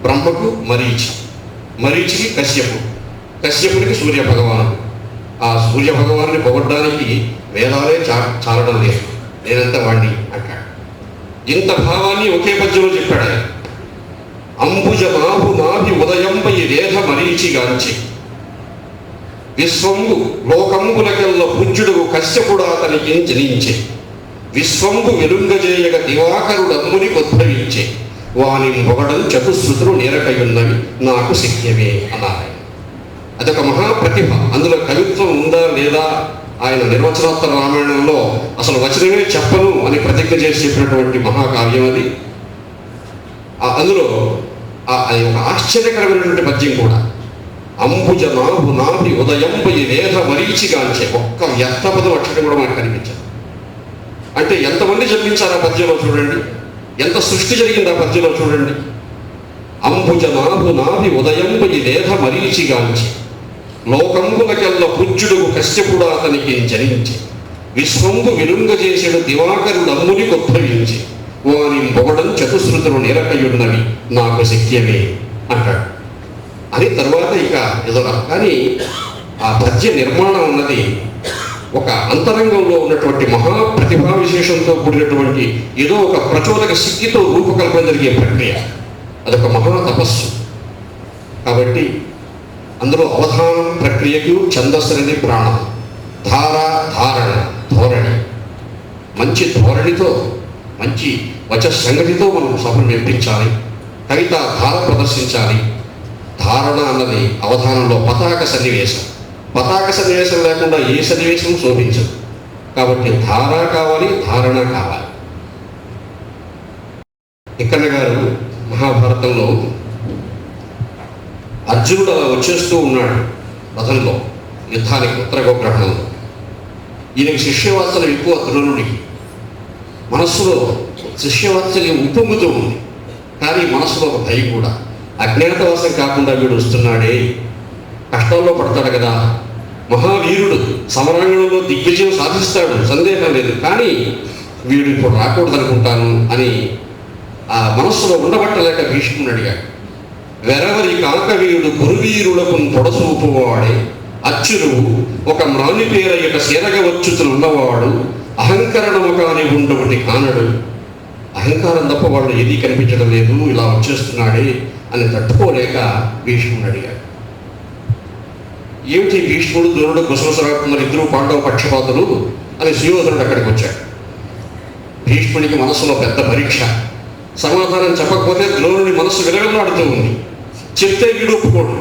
బ్రహ్మకు మరీచి, మరీచికి కశ్యపు, కశ్యపునికి సూర్య భగవానుడు. ఆ సూర్య భగవాన్ని పొగడ్డానికి వేదాలే చాలడం లేదు, నేనంత వాణ్ణి అంటాడు. ఇంత భావాన్ని ఒకే పద్యంలో చెప్పాడు ఆయన. అంబుజ నాభు నాభి ఉదయంపై రేధ మరీచిగాంచి విశ్వంబు లోకంబులకెల్ల పూజ్యుడు కశ్యపుడు అతనికి జనించే విశ్వంబు వెలుంగజేయగ దివాకరుడమ్ముని ఉద్భవించే వాని మొగడం చతుశ్రుతులు నేరకయున్నవి నాకు శక్యమే అన్నారు. అదొక మహాప్రతిభ. అందులో కవిత్వం ఉందా లేదా, ఆయన నిర్వచనాత్మక రామాయణంలో అసలు వచనమే చెప్పను అని ప్రతిజ్ఞ చేసి చెప్పినటువంటి మహాకావ్యం అది. అందులో అది ఒక ఆశ్చర్యకరమైనటువంటి పద్యం కూడా. అంబుజ నాభు నాభి ఉదయంపై రేధ మరీచిగాంచే, ఒక్క వ్యర్థపదం అక్షరం కూడా మనకు కనిపించదు. అంటే ఎంతమంది జన్మించారు ఆ పద్యంలో చూడండి, ఎంత సృష్టి జరిగింది ఆ పద్యంలో చూడండి. అంబుజ నాభు నాభి ఉదయంపై రేధ మరీచిగాంచి లోకంబులకెల్ల పూజ్యుడు కశ్యపుడు అతనికి జనించి విశ్వంబు విలుంగజేసేడు దివాకరుడు అమ్ముని ఉద్భవించి వాని పొగడం చతుశ్రుతులు నిరకయున్నవి నాకు శక్యమే అంటాడు. అని తర్వాత ఇక ఎదురా. కానీ ఆ పద్య నిర్మాణం అన్నది ఒక అంతరంగంలో ఉన్నటువంటి మహాప్రతిభా విశేషంతో కూడినటువంటి ఏదో ఒక ప్రచోదక శక్తితో రూపకల్పన జరిగే ప్రక్రియ. అదొక మహా తపస్సు. కాబట్టి అందులో అవధానం ప్రక్రియకు ఛందస్సు అనేది ప్రాణం. ధార, ధారణ, ధోరణి, మంచి ధోరణితో మంచి వచస్సంగతితో మనం సభను మెప్పించాలి, కవిత ధార ప్రదర్శించాలి. ధారణ అన్నది అవధానంలో పతాక సన్నివేశం. పతాక సన్నివేశం లేకుండా ఏ సన్నివేశం శోభించదు. కాబట్టి ధార కావాలి, ధారణ కావాలి. తిక్కన గారు మహాభారతంలో అర్జునుడు అలా వచ్చేస్తూ ఉన్నాడు రథంలో. యుద్ధానికి ఉత్తర గోగ్రహణంలో. ఈయనకి శిష్యవాత్సల్యం ఎక్కువ ద్రోణుడికి. మనస్సులో శిష్యవాత్సల్యం ఉప్పొంగుతూ ఉంది, కానీ మనస్సులో ఒక భయం కూడా. అజ్ఞాతవాసం కాకుండా వీడు వస్తున్నాడే, కష్టాల్లో పడతాడు కదా, మహావీరుడు, సమరాంగణంలో దిగ్విజయం సాధిస్తాడు, సందేహం లేదు, కానీ వీడు ఇప్పుడు రాకూడదనుకుంటాను అని ఆ మనస్సులో ఉండబట్టలేక భీష్ముని అడిగాడు. వెరవరి కాకవీరుడు గురువీరులకు పొడసూపువాడే అచ్చురు ఒక మ్రాని పేరయ్యక సేరగ వచ్చుతున్నవాడు అహంకరణము కాని ఉండబట్టి కానడు. అహంకారం తప్ప వాళ్ళు ఏదీ కనిపించడం లేదు, ఇలా వచ్చేస్తున్నాడే అని తట్టుకోలేక భీష్ముడు అడిగాడు. ఏమిటి భీష్ముడు ద్రోణుడు కుశలసరాకున్నారు, ఇద్దరు పాండవ పక్షపాతులు అని సుయోధనుడు అక్కడికి వచ్చాడు. భీష్ముడికి మనస్సులో పెద్ద పరీక్ష. సమాధానం చెప్పకపోతే ద్రోణుడి మనస్సు విలవిల్లాడుతూ ఉంది. చెప్తే వీడు ఒప్పుకోడు,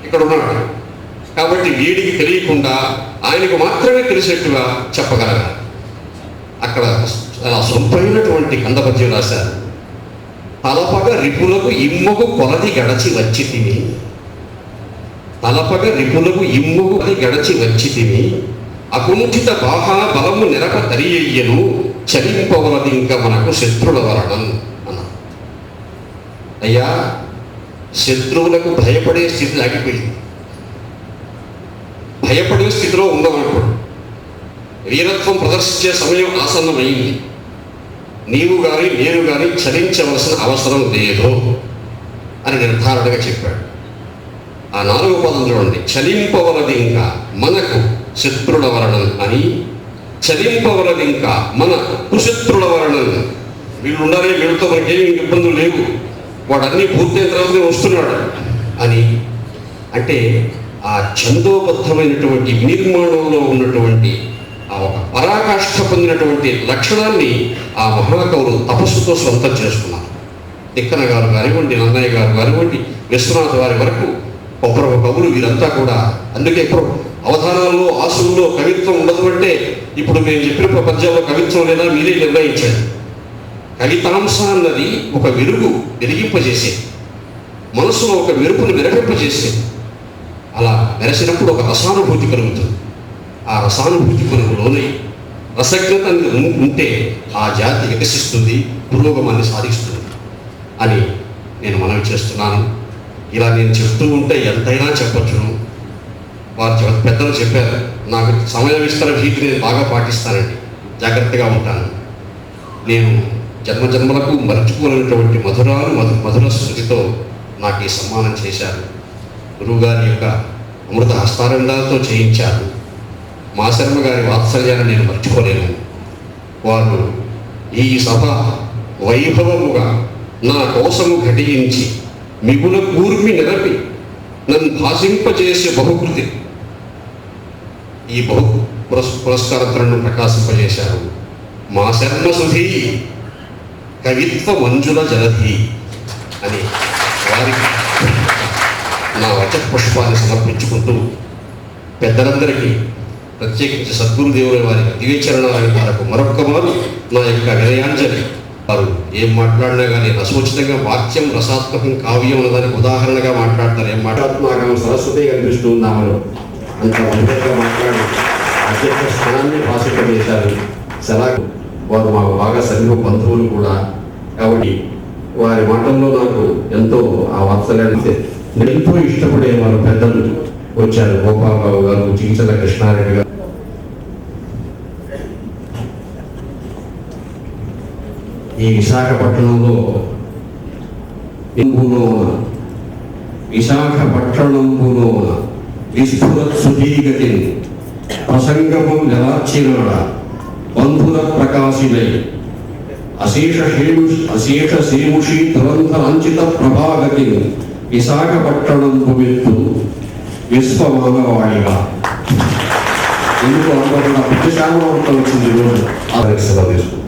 ఇక్కడ ఉన్నాడు కాబట్టి వీడికి తెలియకుండా ఆయనకు మాత్రమే తెలిసేట్టుగా చెప్పగలగాలి. అక్కడ సొంపైనటువంటి కందపద్యం రాశారు. తలపగ రిపులకు ఇమ్మకు కొలది గడచి వచ్చి తిని, తలపగ రిపులకు ఇమ్మకు గడచి వచ్చి తిని అకుంఠిత బాహా బలము నెరప తరియయ్యను చలింపవలది ఇంకా మనకు శత్రుల వరణం అన్నారు. అయ్యా, శత్రువులకు భయపడే స్థితి ఆగిపోయింది. భయపడే స్థితిలో ఉందామనుకోడు. వీరత్వం ప్రదర్శించే సమయం ఆసన్నమైంది. నీవు కానీ నేను కానీ చలించవలసిన అవసరం లేదు అని నిర్ధారణగా చెప్పాడు. ఆ 4వ పదం చూడండి, చలింపవలది ఇంకా మనకు శత్రుల వరణం అని, చలింపవలది ఇంకా మన కుశత్రుల వరణం. వీళ్ళు ఉండాలి, వీళ్ళతో మనకేమి ఇబ్బందులు లేవు, వాడు అన్నీ పూర్తయిన తర్వాత వస్తున్నాడు అని. అంటే ఆ ఛందోబద్ధమైనటువంటి నిర్మాణంలో ఉన్నటువంటి ఆ ఒక పరాకాష్ఠ పొందినటువంటి లక్షణాన్ని ఆ మహాకవులు తపస్సుతో సొంతం చేసుకున్నారు. తిక్కన గారు కానివ్వండి, నన్నయ్య గారు కానివ్వండి, విశ్వనాథ్ వారి వరకు ఒకరొక కవులు వీరంతా కూడా. అందుకే ఇప్పుడు అవధానాల్లో ఆశువుల్లో కవిత్వం ఉండదు అంటే, ఇప్పుడు మేము చెప్పిన ప్రపంచంలో కవిత్వం లేదా మీరే నిర్ణయించారు. కవితాంశ అన్నది ఒక వెలుగు వెలిగింపజేసేది, మనసులో ఒక మెరుపును విరగింపజేసేది. అలా మెరసినప్పుడు ఒక రసానుభూతి కలుగుతుంది. ఆ రసానుభూతి కొరకు లోనై రసజ్ఞత ఉంటే ఆ జాతి వికసిస్తుంది, పురోగమాన్ని సాధిస్తుంది అని నేను మనవి చేస్తున్నాను. ఇలా నేను చెప్తూ ఉంటే ఎంతైనా చెప్పచ్చును. వారు పెద్దలు చెప్పారు, నాకు సమయం ఇస్తున్న భీతి నేను బాగా పాటిస్తానండి, జాగ్రత్తగా ఉంటాను. నేను జన్మజన్మలకు మరచిపోలేనటువంటి మధుర స్థుతితో నాకు ఈ సన్మానం చేశారు. గురువుగారి యొక్క అమృత హస్తారండాలతో చేయించారు. మా శర్మ గారి వాత్సల్యాన్ని నేను మర్చిపోలేను. వారు ఈ సభ వైభవముగా నా కోసము ఘటించి మిగుల కూర్మి నిరపి నన్ను భాషింపజేసే బహుకృతి, ఈ పురస్కారత్రను ప్రకాశింపజేశారు. మా శర్మ సుధీ కవిత్వ మంజుల జలధి అని వారికి నా వచ పుష్పాన్ని సమర్పించుకుంటూ పెద్దలందరికీ, ప్రత్యేకించి సద్గురుదేవుల వారి దివ్యచరణాల వారికి మరొక్క మారు నా యొక్క వినయాంజలి. వారు ఏం మాట్లాడినా కానీ రసోచితంగా వాక్యం రసాత్మకం కావ్యం అన్నదానికి ఉదాహరణగా మాట్లాడతారు. ఏం మాట్లాడుతున్నాం సరస్వతి కనిపిస్తూ ఉన్నామలో అంత వంటగా మాట్లాడి అధ్యక్ష స్థానాన్ని భాషింపజేశారు. సెలాకు వారు మాకు బాగా సన్నిహ బంధువులు కూడా. కాబట్టి వారి మాటల్లో నాకు ఎంతో ఆ వాత్సల్యాన్ని ఎంతో ఇష్టపడే వారు పెద్దలు వచ్చారు. గోపాలరావు గారు, చించల కృష్ణారెడ్డి గారు. ఈ విశాఖపట్నంలో విస్ఫురత్ సుధీగతిని ప్రసంగము నెలార్చినాడ బంధుర ప్రకాశినై అశేష సేముషి దురంధరాంచిత ప్రభాగతిని విశాఖపట్టణంబు మెత్తు విశ్వమానవాడిగా. ఎందుకు అనుకోకుండా ప్రతిశామవర్తం వచ్చింది ఈరోజు. ఆ సెలవు తీసుకుంటాం.